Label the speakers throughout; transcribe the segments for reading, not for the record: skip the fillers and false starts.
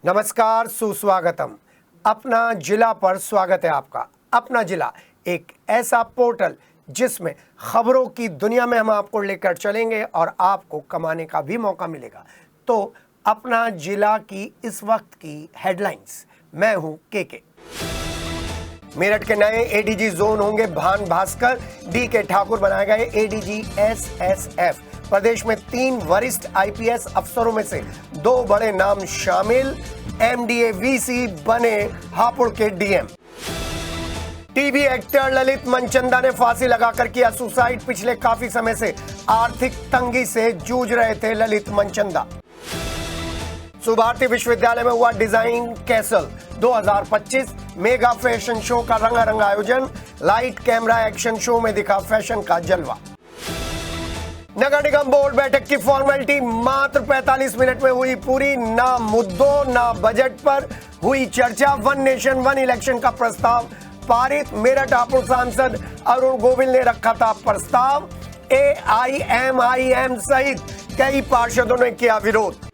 Speaker 1: नमस्कार, सुस्वागतम। अपना जिला पर स्वागत है आपका। अपना जिला एक ऐसा पोर्टल जिसमें खबरों की दुनिया में हम आपको लेकर चलेंगे और आपको कमाने का भी मौका मिलेगा। तो अपना जिला की इस वक्त की हेडलाइंस, मैं हूं के। मेरठ के नए एडीजी जोन होंगे भान भास्कर, डी.के. ठाकुर बनाए गए एडीजी एसएसएफ। प्रदेश में 3 वरिष्ठ आईपीएस अफसरों में से 2 बड़े नाम शामिल। एमडीए वीसी बने हापुड़ के DM. TV actor Lalit Manchanda ने फांसी लगाकर किया सुसाइड। पिछले काफी समय से आर्थिक तंगी से जूझ रहे थे ललित मनचंदा। सुभारती विश्वविद्यालय में हुआ design castle 2025 mega fashion show का रंगारंग आयोजन। लाइट कैमरा एक्शन शो में दिखा फैशन का जलवा। नगर निगम बोर्ड बैठक की फॉर्मेलिटी मात्र 45 मिनट में हुई पूरी। ना मुद्दों ना बजट पर हुई चर्चा। वन नेशन वन इलेक्शन का प्रस्ताव पारित। मेरठ हापुड़ सांसद अरुण गोविल ने रखा था प्रस्ताव। एआईएमआईएम सहित कई पार्षदों ने किया विरोध।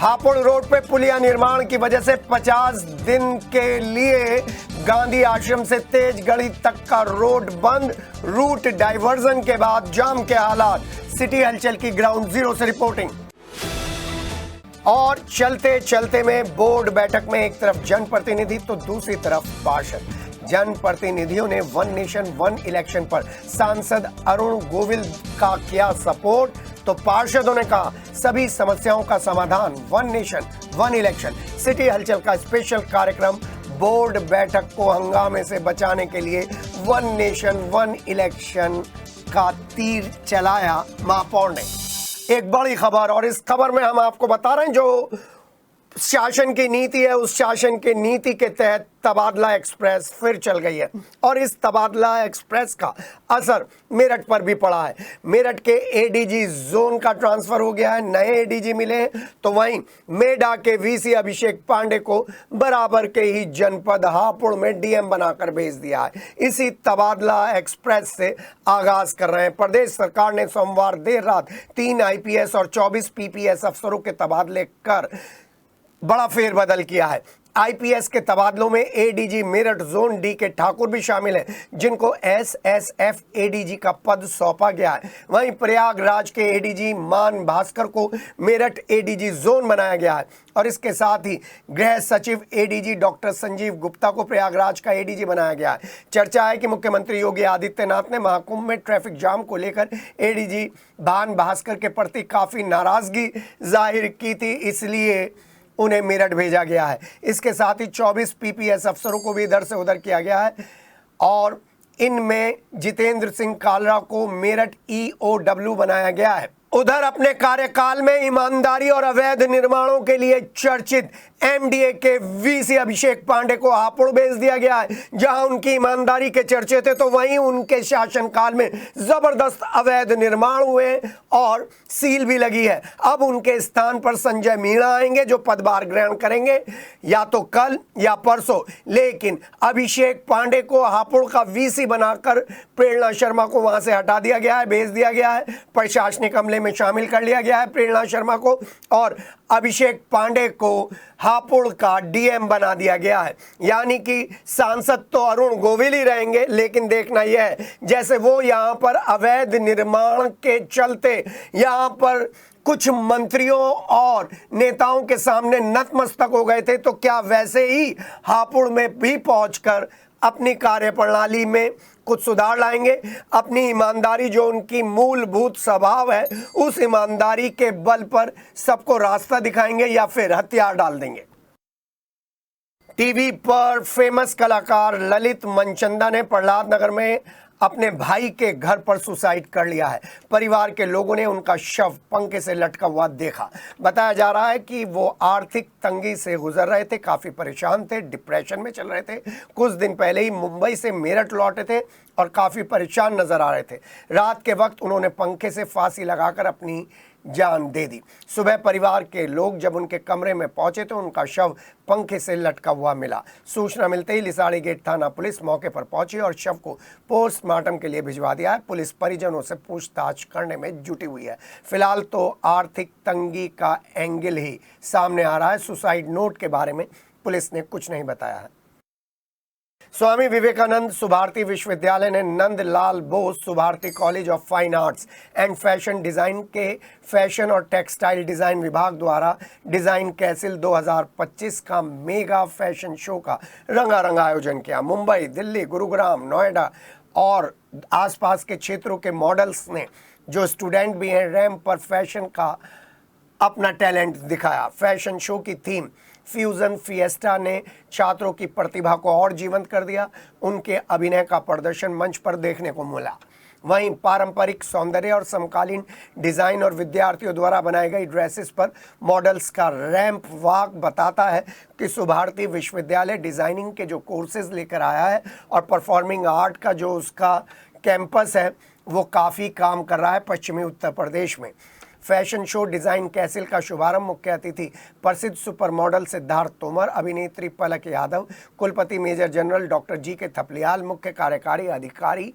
Speaker 1: हापुड़ रोड पे पुलिया निर्माण की वजह से 50 दिन के लिए गांधी आश्रम से तेजगढ़ी तक का रोड बंद। रूट डाइवर्जन के बाद जाम के हालात। सिटी हलचल की ग्राउंड जीरो से रिपोर्टिंग। और चलते चलते में बोर्ड बैठक में एक तरफ जनप्रतिनिधि तो दूसरी तरफ पार्षद। जनप्रतिनिधियों ने वन नेशन वन इलेक्शन पर सांसद अरुण गोविल का किया सपोर्ट, तो पार्षदों ने कहा सभी समस्याओं का समाधान one nation one election. City हलचल का स्पेशल कार्यक्रम। बोर्ड बैठक को हंगामे से बचाने के लिए वन नेशन वन इलेक्शन का तीर चलाया महापौर ने। एक बड़ी खबर, और इस खबर में हम आपको बता रहे हैं जो शासन की नीति है, उस शासन की नीति के तहत तबादला एक्सप्रेस फिर चल गई है और इस तबादला एक्सप्रेस का असर मेरठ पर भी पड़ा है। मेरठ के एडीजी जोन का ट्रांसफर हो गया है, नए एडीजी मिले हैं, तो वहीं मेडा के वीसी अभिषेक पांडे को बराबर के ही जनपद हापुड़ में डीएम बनाकर भेज दिया है। इसी तबादला एक्सप्रेस से आगाज कर रहे हैं। प्रदेश सरकार ने सोमवार देर रात 3 आईपीएस और 24 पीपीएस अफसरों के तबादले कर बड़ा फेरबदल किया है। आईपीएस के तबादलों में ADG Meerut zone DK. Thakur भी शामिल हैं, जिनको एसएसएफ एडीजी का पद सौंपा गया है। वहीं प्रयागराज के एडीजी मान भास्कर को मेरठ एडीजी जोन बनाया गया है और इसके साथ ही गृह सचिव एडीजी डॉक्टर संजीव गुप्ता को प्रयागराज का एडीजी बनाया गया है। चर्चा है कि मुख्यमंत्री योगी आदित्यनाथ ने महाकुंभ में ट्रैफिक जाम को लेकर एडीजी भान भास्कर के प्रति काफी नाराजगी जाहिर की थी, इसलिए उन्हें मेरठ भेजा गया है। इसके साथ ही 24 पीपीएस अफसरों को भी इधर से उधर किया गया है और इनमें जितेंद्र सिंह कालरा को मेरठ ईओडब्ल्यू बनाया गया है। उधर अपने कार्यकाल में ईमानदारी और अवैध निर्माणों के लिए चर्चित एमडीए के वीसी अभिषेक पांडे को हापुड़ भेज दिया गया है, जहां उनकी ईमानदारी के चर्चे थे, तो वहीं उनके शासनकाल में जबरदस्त अवैध निर्माण हुए और सील भी लगी है। अब उनके स्थान पर संजय मीणा आएंगे जो पदभार ग्रहण करेंगे या तो कल या परसों। लेकिन अभिषेक पांडे को हापुड़ का वीसी बनाकर प्रेरणा शर्मा को वहां से हटा दिया गया है, भेज दिया गया है। प्रशासनिक अमले में शामिल कर लिया गया है प्रेरणा शर्मा को और अभिषेक पांडे को हापुड़ का डीएम बना दिया गया है। यानी कि सांसद तो अरुण गोविल ही रहेंगे, लेकिन देखना यह है जैसे वो यहां पर अवैध निर्माण के चलते यहां पर कुछ मंत्रियों और नेताओं के सामने नतमस्तक हो गए थे, तो क्या वैसे ही हापुड़ में भी पहुंचकर अपनी कार्यप्रणाली में कुछ सुधार लाएंगे। अपनी ईमानदारी जो उनकी मूलभूत स्वभाव है, उस ईमानदारी के बल पर सबको रास्ता दिखाएंगे या फिर हथियार डाल देंगे। टीवी पर फेमस कलाकार ललित मनचंदा ने प्रहलाद नगर में अपने भाई के घर पर सुसाइड कर लिया है। परिवार के लोगों ने उनका शव पंखे से लटका हुआ देखा। बताया जा रहा है कि वो आर्थिक तंगी से गुजर रहे थे, काफ़ी परेशान थे, डिप्रेशन में चल रहे थे। कुछ दिन पहले ही मुंबई से मेरठ लौटे थे और काफ़ी परेशान नजर आ रहे थे। रात के वक्त उन्होंने पंखे से फांसी लगाकर अपनी जान दे दी। सुबह परिवार के लोग जब उनके कमरे में पहुंचे तो उनका शव पंखे से लटका हुआ मिला। सूचना मिलते ही लिसाड़ी गेट थाना पुलिस मौके पर पहुंची और शव को पोस्टमार्टम के लिए भिजवा दिया है। पुलिस परिजनों से पूछताछ करने में जुटी हुई है। फिलहाल तो आर्थिक तंगी का एंगल ही सामने आ रहा है। सुसाइड नोट के बारे में पुलिस ने कुछ नहीं बताया है। स्वामी विवेकानंद सुभारती विश्वविद्यालय ने Nandlal Bose Subharti college of fine arts and fashion design के फैशन और टेक्सटाइल डिज़ाइन विभाग द्वारा डिज़ाइन कैसिल 2025 का मेगा फैशन शो का रंगारंग आयोजन किया। मुंबई, दिल्ली, गुरुग्राम, नोएडा और आसपास के क्षेत्रों के मॉडल्स ने, जो स्टूडेंट भी हैं, रैंप पर फैशन का अपना टैलेंट दिखाया। फैशन शो की थीम फ्यूजन फिएस्टा ने छात्रों की प्रतिभा को और जीवंत कर दिया। उनके अभिनय का प्रदर्शन मंच पर देखने को मिला। वहीं पारंपरिक सौंदर्य और समकालीन डिज़ाइन और विद्यार्थियों द्वारा बनाई गई ड्रेसेस पर मॉडल्स का रैंप वॉक बताता है कि सुभारती विश्वविद्यालय डिज़ाइनिंग के जो कोर्सेज लेकर आया है और परफॉर्मिंग आर्ट का जो उसका कैंपस है वो काफ़ी काम कर रहा है पश्चिमी उत्तर प्रदेश में। फैशन शो डिज़ाइन कैसिल का शुभारंभ मुख्य अतिथि प्रसिद्ध सुपर मॉडल सिद्धार्थ तोमर, अभिनेत्री पलक यादव, कुलपति major general doctor GK. Thapliyal, मुख्य कार्यकारी अधिकारी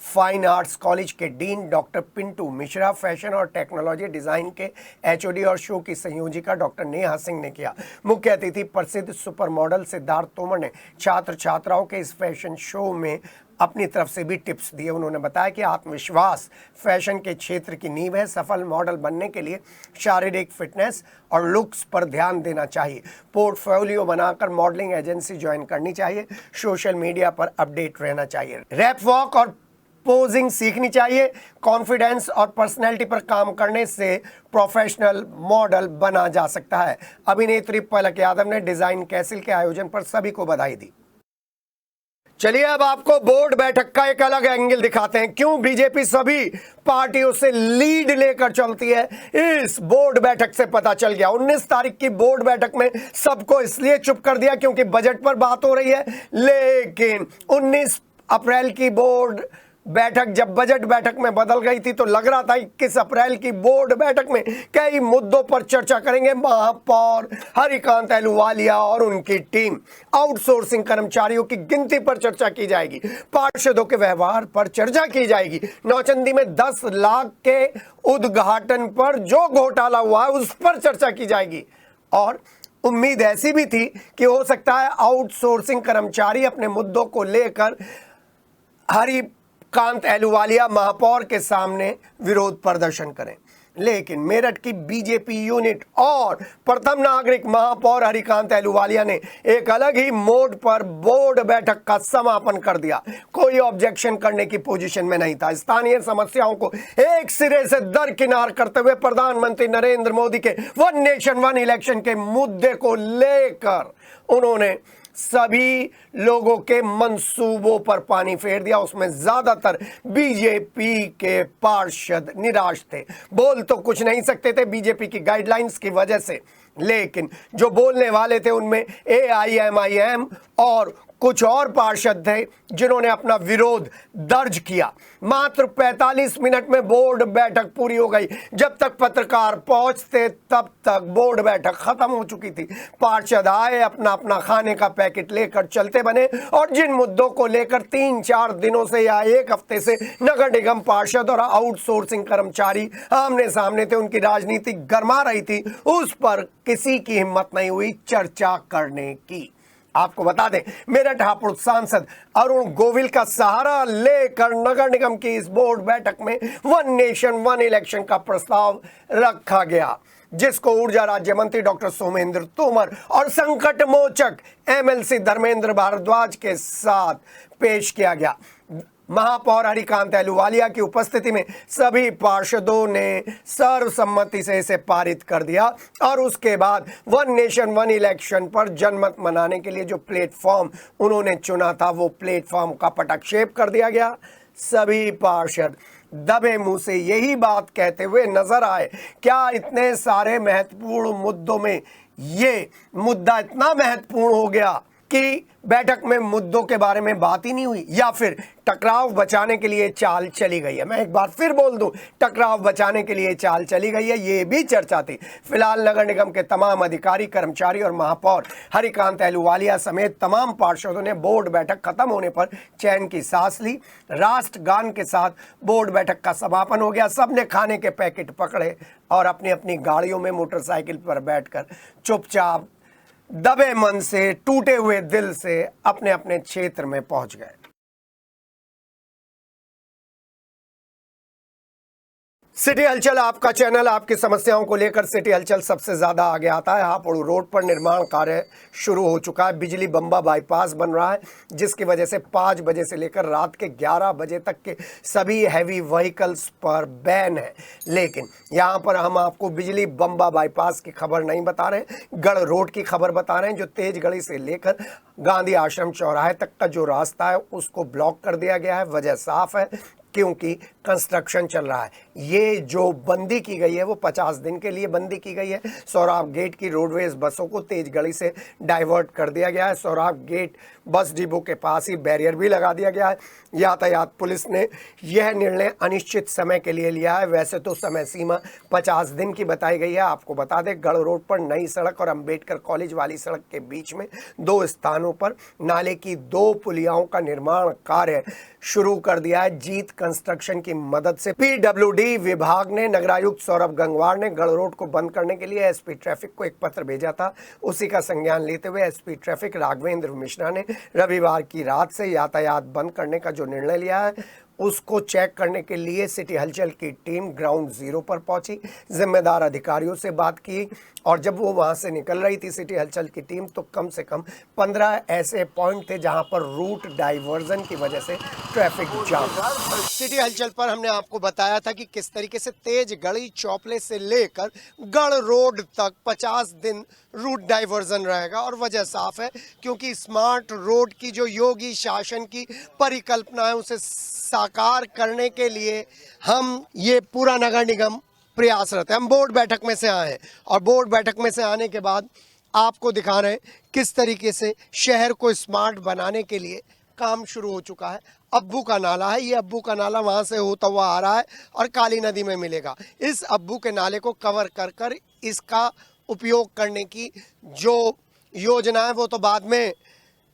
Speaker 1: फाइन आर्ट्स कॉलेज के dean doctor Pintu Mishra, fashion और टेक्नोलॉजी डिज़ाइन के एचओडी और शो की संयोजिका डॉक्टर नेहा सिंह ने किया। मुख्य अतिथि प्रसिद्ध सुपर मॉडल सिद्धार्थ तोमर ने छात्र छात्राओं के इस फैशन शो में अपनी तरफ से भी टिप्स दिए। उन्होंने बताया कि आत्मविश्वास फैशन के क्षेत्र की नींव है। सफल मॉडल बनने के लिए शारीरिक फिटनेस और लुक्स पर ध्यान देना चाहिए। पोर्टफोलियो बनाकर मॉडलिंग एजेंसी ज्वाइन करनी चाहिए। सोशल मीडिया पर अपडेट रहना चाहिए। रैप वॉक और पोजिंग सीखनी चाहिए। कॉन्फिडेंस और पर्सनैलिटी पर काम करने से प्रोफेशनल मॉडल बना जा सकता है। अभिनेत्री पलक यादव ने डिज़ाइन कैसिल के आयोजन पर सभी को बधाई दी। चलिए अब आपको बोर्ड बैठक का एक अलग एंगल दिखाते हैं। क्यों बीजेपी सभी पार्टियों से लीड लेकर चलती है, इस बोर्ड बैठक से पता चल गया। 19 तारीख की बोर्ड बैठक में सबको इसलिए चुप कर दिया क्योंकि बजट पर बात हो रही है, लेकिन 19 अप्रैल की बोर्ड बैठक जब बजट बैठक में बदल गई थी तो लग रहा था 21 अप्रैल की बोर्ड बैठक में कई मुद्दों पर चर्चा करेंगे महापौर हरिकांत अहलूवालिया और उनकी टीम। आउटसोर्सिंग कर्मचारियों की गिनती पर चर्चा की जाएगी, पार्षदों के व्यवहार पर चर्चा की जाएगी, नौचंदी में 10 लाख के उद्घाटन पर जो घोटाला हुआ है उस पर चर्चा की जाएगी। और उम्मीद ऐसी भी थी कि हो सकता है आउटसोर्सिंग कर्मचारी अपने मुद्दों को लेकर हरिकांत अहलूवालिया महापौर के सामने विरोध प्रदर्शन करें, लेकिन मेरठ की बीजेपी यूनिट और प्रथम नागरिक महापौर हरिकांत अहलूवालिया ने एक अलग ही मोड पर बोर्ड बैठक का समापन कर दिया। कोई ऑब्जेक्शन करने की पोजीशन में नहीं था। स्थानीय समस्याओं को एक सिरे से दरकिनार करते हुए प्रधानमंत्री नरेंद्र मोदी के वन नेशन वन इलेक्शन के मुद्दे को लेकर उन्होंने सभी लोगों के मंसूबों पर पानी फेर दिया। उसमें ज्यादातर बीजेपी के पार्षद निराश थे। बोल तो कुछ नहीं सकते थे बीजेपी की गाइडलाइंस की वजह से, लेकिन जो बोलने वाले थे उनमें AIMIM और कुछ और पार्षद थे जिन्होंने अपना विरोध दर्ज किया। मात्र 45 मिनट में बोर्ड बैठक पूरी हो गई। जब तक पत्रकार पहुंचते तब तक बोर्ड बैठक खत्म हो चुकी थी। पार्षद आए, अपना अपना खाने का पैकेट लेकर चलते बने और जिन मुद्दों को लेकर 3-4 दिनों से या एक हफ्ते से नगर निगम पार्षद और आउटसोर्सिंग कर्मचारी आमने सामने थे, उनकी राजनीति गरमा रही थी, उस पर किसी की हिम्मत नहीं हुई चर्चा करने की। आपको बता दें, मेरठ हापुड़ सांसद अरुण गोविल का सहारा लेकर नगर निगम की इस बोर्ड बैठक में वन नेशन वन इलेक्शन का प्रस्ताव रखा गया, जिसको ऊर्जा राज्य मंत्री डॉक्टर सोमेंद्र तोमर और संकट मोचक MLC धर्मेंद्र भारद्वाज के साथ पेश किया गया। महापौर हरिकांत अहलूवालिया की उपस्थिति में सभी पार्षदों ने सर्वसम्मति से इसे पारित कर दिया और उसके बाद वन नेशन वन इलेक्शन पर जनमत मनाने के लिए जो प्लेटफॉर्म उन्होंने चुना था वो प्लेटफॉर्म का पटाक्षेप कर दिया गया। सभी पार्षद दबे मुंह से यही बात कहते हुए नजर आए, क्या इतने सारे महत्वपूर्ण मुद्दों में ये मुद्दा इतना महत्वपूर्ण हो गया कि बैठक में मुद्दों के बारे में बात ही नहीं हुई, या फिर टकराव बचाने के लिए चाल चली गई है। मैं एक बार फिर बोल दूं, टकराव बचाने के लिए चाल चली गई है, ये भी चर्चा थी। फिलहाल नगर निगम के तमाम अधिकारी, कर्मचारी और महापौर हरिकांत अहलूवालिया समेत तमाम पार्षदों ने बोर्ड बैठक खत्म होने पर चैन की सांस ली। राष्ट्रगान के साथ बोर्ड बैठक का समापन हो गया। सबने खाने के पैकेट पकड़े और अपनी अपनी गाड़ियों में मोटरसाइकिल पर बैठकर चुपचाप दबे मन से, टूटे हुए दिल से अपने अपने क्षेत्र में पहुंच गए। सिटी हलचल आपका चैनल, आपकी समस्याओं को लेकर सिटी हलचल सबसे ज्यादा आगे आता है। हापुड़ रोड पर निर्माण कार्य शुरू हो चुका है। बिजली बम्बा बाईपास बन रहा है, जिसकी वजह से 5 बजे से लेकर रात के 11 बजे तक के सभी हैवी व्हीकल्स पर बैन है। लेकिन यहाँ पर हम आपको बिजली बम्बा बाईपास की खबर नहीं बता रहे, गढ़ रोड की खबर बता रहे हैं, जो तेज गली से लेकर गांधी आश्रम चौराहे तक का जो रास्ता है उसको ब्लॉक कर दिया गया है। वजह साफ है, क्योंकि कंस्ट्रक्शन चल रहा है। ये जो बंदी की गई है वो 50 दिन के लिए बंदी की गई है। सौराब गेट की रोडवेज बसों को तेज गली से डाइवर्ट कर दिया गया है। सौराब गेट बस डिपो के पास ही बैरियर भी लगा दिया गया है। यातायात पुलिस ने यह निर्णय अनिश्चित समय के लिए लिया है। वैसे तो समय सीमा 50 दिन की बताई गई है। आपको बता दें, गढ़ रोड पर नई सड़क और अंबेडकर कॉलेज वाली सड़क के बीच में 2 स्थानों पर नाले की 2 पुलियाओं का निर्माण कार्य शुरू कर दिया है। जीत कंस्ट्रक्शन की मदद से पीडब्ल्यूडी विभाग ने नगरायुक्त सौरभ गंगवार ने गढ़ रोड को बंद करने के लिए एसपी ट्रैफिक को एक पत्र भेजा था। उसी का संज्ञान लेते हुए एसपी ट्रैफिक राघवेंद्र मिश्रा ने रविवार की रात से यातायात बंद करने का जो निर्णय लिया है उसको चेक करने के लिए सिटी हलचल की टीम ग्राउंड जीरो पर पहुंची, जिम्मेदार अधिकारियों से बात की, और जब वो वहां से निकल रही थी सिटी हलचल की टीम, तो कम से कम 15 ऐसे पॉइंट थे जहां पर रूट डाइवर्जन की वजह से ट्रैफिक जाम। सिटी हलचल पर हमने आपको बताया था कि किस तरीके से तेज गली चौपले से लेकर गढ़ रोड तक 50 दिन रूट डाइवर्जन रहेगा। और वजह साफ है, क्योंकि स्मार्ट रोड की जो योगी शासन की परिकल्पना है उसे साकार करने के लिए हम ये पूरा नगर निगम प्रयासरत है। हम बोर्ड बैठक में से आए हैं और बोर्ड बैठक में से आने के बाद आपको दिखा रहे हैं किस तरीके से शहर को स्मार्ट बनाने के लिए काम शुरू हो चुका है। अब्बू का नाला है, ये अब्बू का नाला वहाँ से होता हुआ आ रहा है और काली नदी में मिलेगा। इस अब्बू के नाले को कवर कर कर इसका उपयोग करने की जो योजना है वो तो बाद में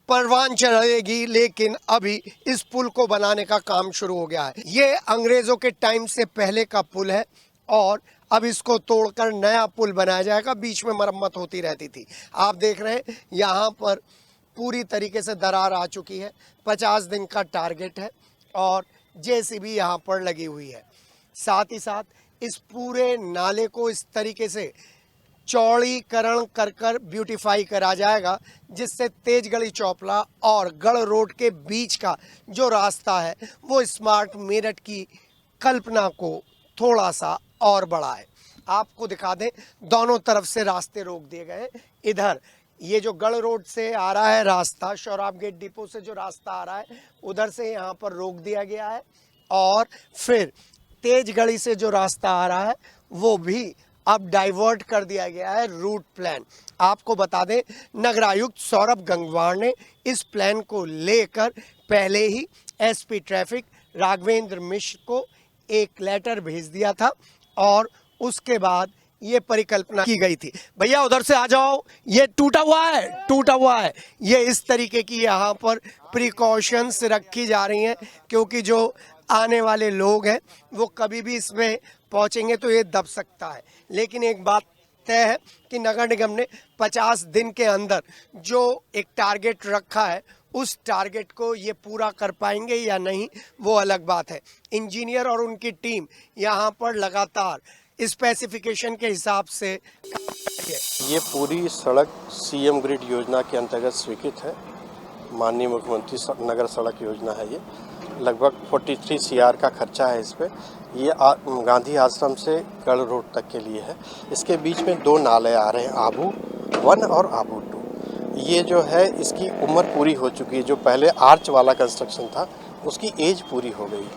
Speaker 1: परवान चढ़ेगी, लेकिन अभी इस पुल को बनाने का काम शुरू हो गया है। ये अंग्रेजों के टाइम से पहले का पुल है और अब इसको तोड़कर नया पुल बनाया जाएगा। बीच में मरम्मत होती रहती थी। आप देख रहे हैं यहाँ पर पूरी तरीके से दरार आ चुकी है। 50 दिन का टारगेट है और जेसीबी यहाँ पर लगी हुई है। साथ ही साथ इस पूरे नाले को इस तरीके से चौड़ीकरण कर कर ब्यूटीफाई करा जाएगा, जिससे तेजगढ़ी चौपला और गढ़ रोड के बीच का जो रास्ता है वो स्मार्ट मेरठ की कल्पना को थोड़ा सा और बढ़ाए। आपको दिखा दें, दोनों तरफ से रास्ते रोक दिए गए। इधर ये जो गढ़ रोड से आ रहा है रास्ता, शौराब गेट डिपो से जो रास्ता आ रहा है उधर से यहाँ पर रोक दिया गया है, और फिर तेजगढ़ी से जो रास्ता आ रहा है वो भी अब डाइवर्ट कर दिया गया है रूट प्लान। आपको बता दें, नगरायुक्त सौरभ गंगवार ने इस प्लान को लेकर पहले ही एसपी ट्रैफिक राघवेंद्र मिश्र को एक लेटर भेज दिया था और उसके बाद ये परिकल्पना की गई थी। भैया उधर से आ जाओ, ये टूटा हुआ है। ये इस तरीके की यहाँ पर प्रिकॉशंस रखी जा रही हैं, क्योंकि जो आने वाले लोग हैं वो कभी भी इसमें पहुंचेंगे तो ये दब सकता है। लेकिन एक बात तय है कि नगर निगम ने 50 दिन के अंदर जो एक टारगेट रखा है उस टारगेट को ये पूरा कर पाएंगे या नहीं वो अलग बात है। इंजीनियर और उनकी टीम यहाँ पर लगातार स्पेसिफिकेशन के हिसाब से
Speaker 2: ये पूरी सड़क सीएम ग्रिड योजना के अंतर्गत स्वीकृत है। माननीय मुख्यमंत्री नगर सड़क योजना है। ये लगभग 43 CR का खर्चा है इस पर। ये गांधी आश्रम से गढ़ रोड तक के लिए है। इसके बीच में 2 नाले आ रहे हैं, आबू 1 और आबू 2। ये जो है इसकी उम्र पूरी हो चुकी है। जो पहले आर्च वाला कंस्ट्रक्शन था उसकी एज पूरी हो गई।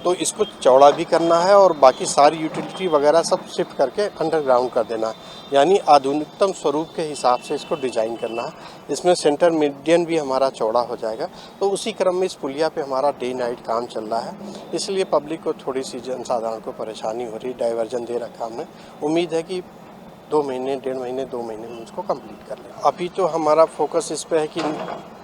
Speaker 2: तो इसको चौड़ा भी करना है और बाकी सारी यूटिलिटी वगैरह सब शिफ्ट करके अंडरग्राउंड कर देना है, यानी आधुनिकतम स्वरूप के हिसाब से इसको डिज़ाइन करना है। इसमें सेंटर मीडियन भी हमारा चौड़ा हो जाएगा। तो उसी क्रम में इस पुलिया पे हमारा डे नाइट काम चल रहा है, इसलिए पब्लिक को थोड़ी सी जनसाधारण को परेशानी हो रही, डाइवर्जन दे रखा हमने। उम्मीद है कि 2 महीने, 1.5 महीने, 2 महीने में उसको कंप्लीट कर लें। अभी तो हमारा फोकस इस पे है कि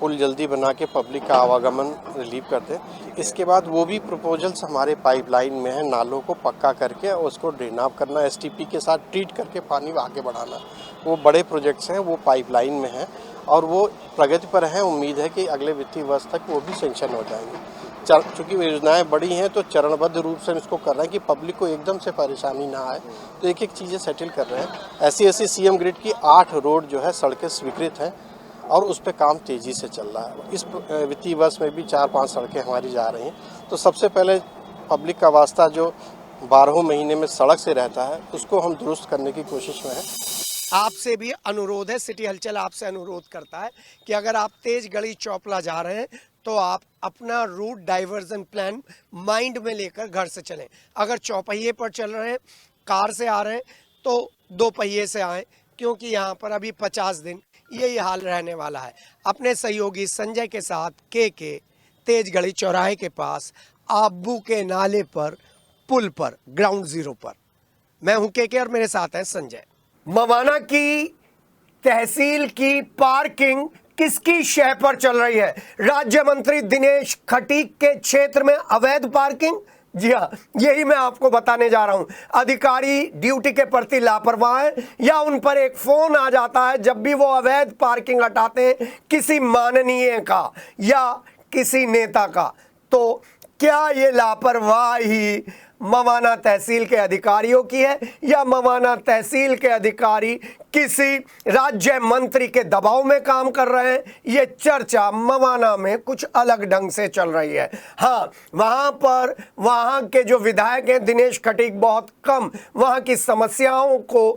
Speaker 2: पुल जल्दी बना के पब्लिक का आवागमन रिलीव कर दें। इसके बाद वो भी प्रपोजल्स हमारे पाइपलाइन में है, नालों को पक्का करके उसको ड्रेन ऑफ करना, एसटीपी के साथ ट्रीट करके पानी आगे बढ़ाना। वो बड़े प्रोजेक्ट्स हैं, वो पाइपलाइन में हैं और वो प्रगति पर हैं। उम्मीद है कि अगले वित्तीय वर्ष तक वो भी सेंक्शन हो जाएंगे। चूँकि योजनाएं बड़ी हैं तो चरणबद्ध रूप से इसको कर रहे हैं कि पब्लिक को एकदम से परेशानी ना आए, तो एक एक चीज़ें सेटल कर रहे हैं। ऐसी सीएम ग्रिड की 8 रोड जो है सड़कें स्वीकृत हैं और उस पर काम तेज़ी से चल रहा है। इस वित्तीय वर्ष में भी 4-5 सड़कें हमारी जा रही हैं। तो सबसे पहले पब्लिक का वास्ता जो 12 महीने में सड़क से रहता है उसको हम दुरुस्त करने की कोशिश में है।
Speaker 1: आपसे भी अनुरोध है, सिटी हलचल आपसे अनुरोध करता है कि अगर आप तेजगढ़ी चौपला जा रहे हैं तो आप अपना रूट डाइवर्जन प्लान माइंड में लेकर घर से चलें। अगर चौपहिए पर चल रहे हैं, कार से आ रहे हैं, तो 2 पहिए से आएँ, क्योंकि यहाँ पर अभी 50 दिन यही हाल रहने वाला है। अपने सहयोगी संजय के साथ के तेजगढ़ी चौराहे के पास आबू के नाले पर पुल पर ग्राउंड जीरो पर मैं हूँ के और मेरे साथ हैं संजय। मवाना की तहसील की पार्किंग किसकी शय पर चल रही है? राज्य मंत्री दिनेश खटीक के क्षेत्र में अवैध पार्किंग? जी हाँ, यही मैं आपको बताने जा रहा हूं। अधिकारी ड्यूटी के प्रति लापरवाह है या उन पर एक फोन आ जाता है जब भी वो अवैध पार्किंग हटाते हैं किसी माननीय का या किसी नेता का, तो क्या ये लापरवाही मवाना तहसील के अधिकारियों की है या मवाना तहसील के अधिकारी किसी राज्य मंत्री के दबाव में काम कर रहे हैं? ये चर्चा मवाना में कुछ अलग ढंग से चल रही है। हाँ, वहाँ पर वहाँ के जो विधायक हैं दिनेश खटीक बहुत कम वहाँ की समस्याओं को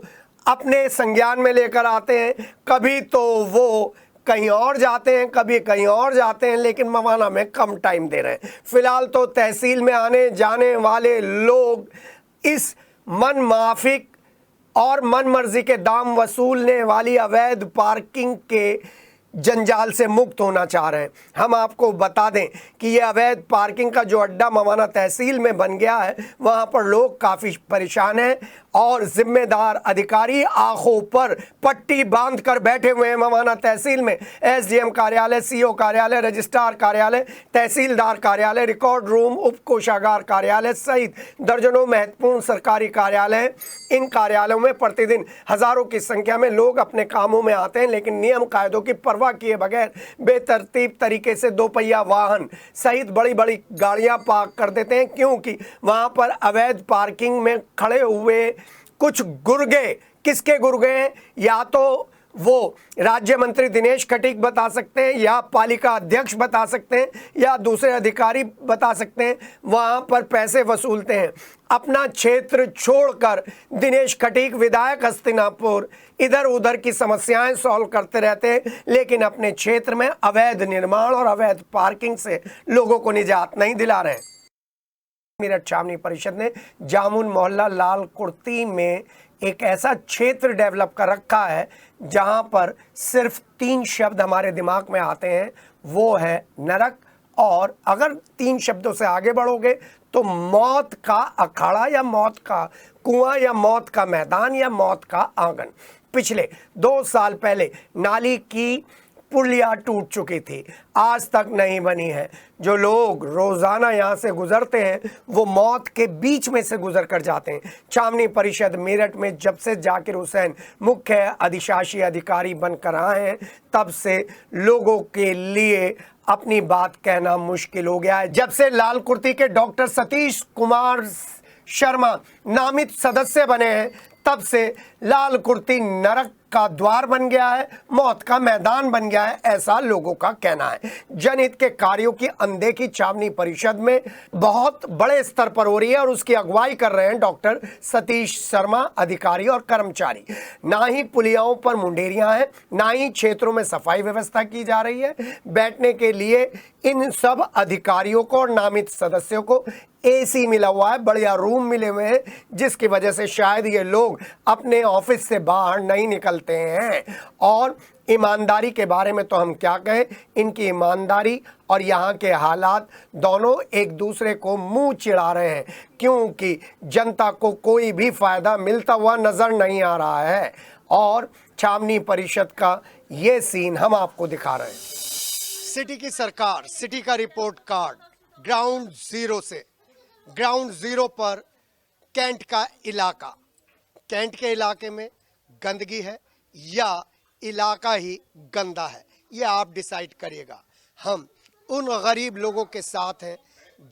Speaker 1: अपने संज्ञान में लेकर आते हैं। कभी तो वो कहीं और जाते हैं, कभी कहीं और जाते हैं, लेकिन मवाना में कम टाइम दे रहे हैं। फिलहाल तो तहसील में आने जाने वाले लोग इस मन माफिक और मन मर्जी के दाम वसूलने वाली अवैध पार्किंग के जंजाल से मुक्त होना चाह रहे हैं। हम आपको बता दें कि ये अवैध पार्किंग का जो अड्डा मवाना तहसील में बन गया है, वहाँ पर लोग काफ़ी परेशान हैं और जिम्मेदार अधिकारी आंखों पर पट्टी बांध कर बैठे हुए हैं। मवाना तहसील में एसडीएम कार्यालय, सीओ कार्यालय, रजिस्ट्रार कार्यालय, तहसीलदार कार्यालय, रिकॉर्ड रूम, उप कोषागार कार्यालय सहित दर्जनों महत्वपूर्ण सरकारी कार्यालय। इन कार्यालयों में प्रतिदिन हजारों की संख्या में लोग अपने कामों में आते हैं, लेकिन नियम कायदों की परवाह किए बगैर बेतरतीब तरीके से 2 पहिया वाहन सहित बड़ी बड़ी गाड़ियां पार्क कर देते हैं, क्योंकि वहां पर अवैध पार्किंग में खड़े हुए कुछ गुर्गे, किसके गुर्गे हैं? या तो वो राज्य मंत्री दिनेश खटीक बता सकते हैं या पालिका अध्यक्ष बता सकते हैं या दूसरे अधिकारी बता सकते हैं, वहां पर पैसे वसूलते हैं। अपना क्षेत्र छोड़कर दिनेश खटीक विधायक हस्तिनापुर इधर उधर की समस्याएं सॉल्व करते रहते हैं, लेकिन अपने क्षेत्र में अवैध निर्माण और अवैध पार्किंग से लोगों को निजात नहीं दिला रहे हैं। मेरठ छावनी परिषद ने जामुन मोहल्ला लाल कुर्ती में एक ऐसा क्षेत्र डेवलप कर रखा है जहां पर सिर्फ 3 शब्द हमारे दिमाग में आते हैं, वो है नरक, और अगर 3 शब्दों से आगे बढ़ोगे तो मौत का अखाड़ा या मौत का कुआं या मौत का मैदान या मौत का आंगन। पिछले 2 साल पहले नाली की पुलिया टूट चुकी थी, आज तक नहीं बनी है। जो लोग रोजाना यहाँ से गुजरते हैं वो मौत के बीच में से गुजर कर जाते हैं। छावनी परिषद मेरठ में जब से जाकिर हुसैन मुख्य अधिशासी अधिकारी बनकर आए हैं, तब से लोगों के लिए अपनी बात कहना मुश्किल हो गया है। जब से लाल कुर्ती के डॉक्टर सतीश कुमार शर्मा नामित सदस्य बने हैं, तब से लाल कुर्ती नरक का द्वार बन गया है, मौत का मैदान बन गया है, ऐसा लोगों का कहना है। जनहित के कार्यों की अनदेखी छावनी परिषद में बहुत बड़े स्तर पर हो रही है और उसकी अगुवाई कर रहे हैं डॉक्टर सतीश शर्मा, अधिकारी और कर्मचारी। ना ही पुलियाओं पर मुंडेरियां हैं, ना ही क्षेत्रों में सफाई व्यवस्था की जा रही है। बैठने के लिए इन सब अधिकारियों को और नामित सदस्यों को एसी मिला हुआ है, बढ़िया रूम मिले हुए हैं, जिसकी वजह से शायद ये लोग अपने ऑफिस से बाहर नहीं निकलते हैं। और ईमानदारी के बारे में तो हम क्या कहें, इनकी ईमानदारी और यहाँ के हालात दोनों एक दूसरे को मुंह चिढ़ा रहे हैं, क्योंकि जनता को कोई भी फायदा मिलता हुआ नजर नहीं आ रहा है। और छावनी परिषद का ये सीन हम आपको दिखा रहे हैं। सिटी की सरकार, सिटी का रिपोर्ट कार्ड, ग्राउंड जीरो से ग्राउंड जीरो पर कैंट का इलाका। कैंट के इलाके में गंदगी है या इलाका ही गंदा है, ये आप डिसाइड करिएगा। हम उन गरीब लोगों के साथ हैं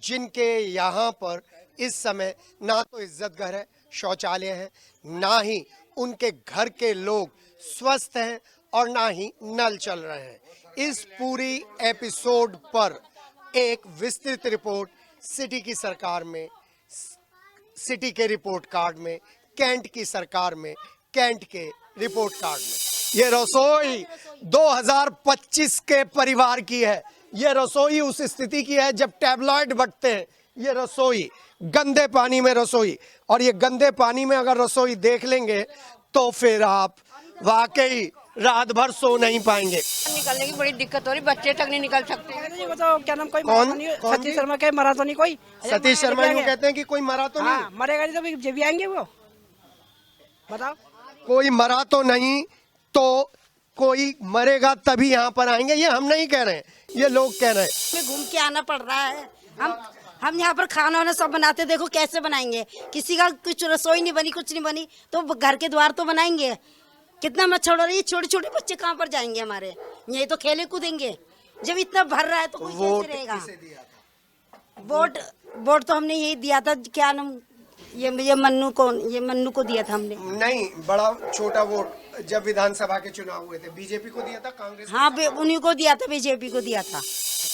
Speaker 1: जिनके यहाँ पर इस समय ना तो इज्जत घर है, शौचालय है, ना ही उनके घर के लोग स्वस्थ हैं और ना ही नल चल रहे हैं। इस पूरी एपिसोड पर एक विस्तृत रिपोर्ट सिटी की सरकार में, सिटी के रिपोर्ट कार्ड में, कैंट की सरकार में, कैंट के रिपोर्ट कार्ड में। ये रसोई 2025 के परिवार की है। ये रसोई उस स्थिति की है जब टैबलॉइड बंटते हैं। ये रसोई गंदे पानी में रसोई, और ये गंदे पानी में अगर रसोई देख लेंगे तो फिर आप वाकई रात भर सो नहीं पाएंगे।
Speaker 3: निकलने की बड़ी दिक्कत हो रही, बच्चे तक नहीं निकल सकते।
Speaker 4: वो तो क्या नाम, कोई
Speaker 1: कौन?
Speaker 4: सतीश शर्मा के मरा तो नहीं कोई।
Speaker 1: सतीश शर्मा यूं कहते हैं कि कोई मरा तो नहीं।
Speaker 4: हाँ, मरेगा नहीं तो फिर जब भी आएंगे वो, बताओ।
Speaker 1: कोई मरा तो नहीं तो कोई मरेगा तभी यहाँ पर आएंगे, ये हम नहीं कह रहे हैं, ये लोग कह रहे हैं।
Speaker 3: हमें घूम के आना पड़ रहा है। हम यहाँ पर खाना वाना सब बनाते, देखो कैसे बनाएंगे। किसी का कुछ रसोई नहीं बनी, कुछ नहीं बनी, तो घर के द्वार तो बनाएंगे। कितना मच्छर हो रही है, छोटे छोटे बच्चे कहाँ पर जाएंगे हमारे, यही तो खेले कूदेंगे। जब इतना भर रहा है तो कोई कैसे रहेगा। वोट तो हमने यही दिया था, क्या नाम, ये मन्नू को दिया था हमने।
Speaker 1: नहीं, बड़ा छोटा वोट जब विधानसभा के चुनाव हुए थे बीजेपी को दिया था, कांग्रेस?
Speaker 3: हाँ, उन्हीं को दिया था, बीजेपी को दिया था।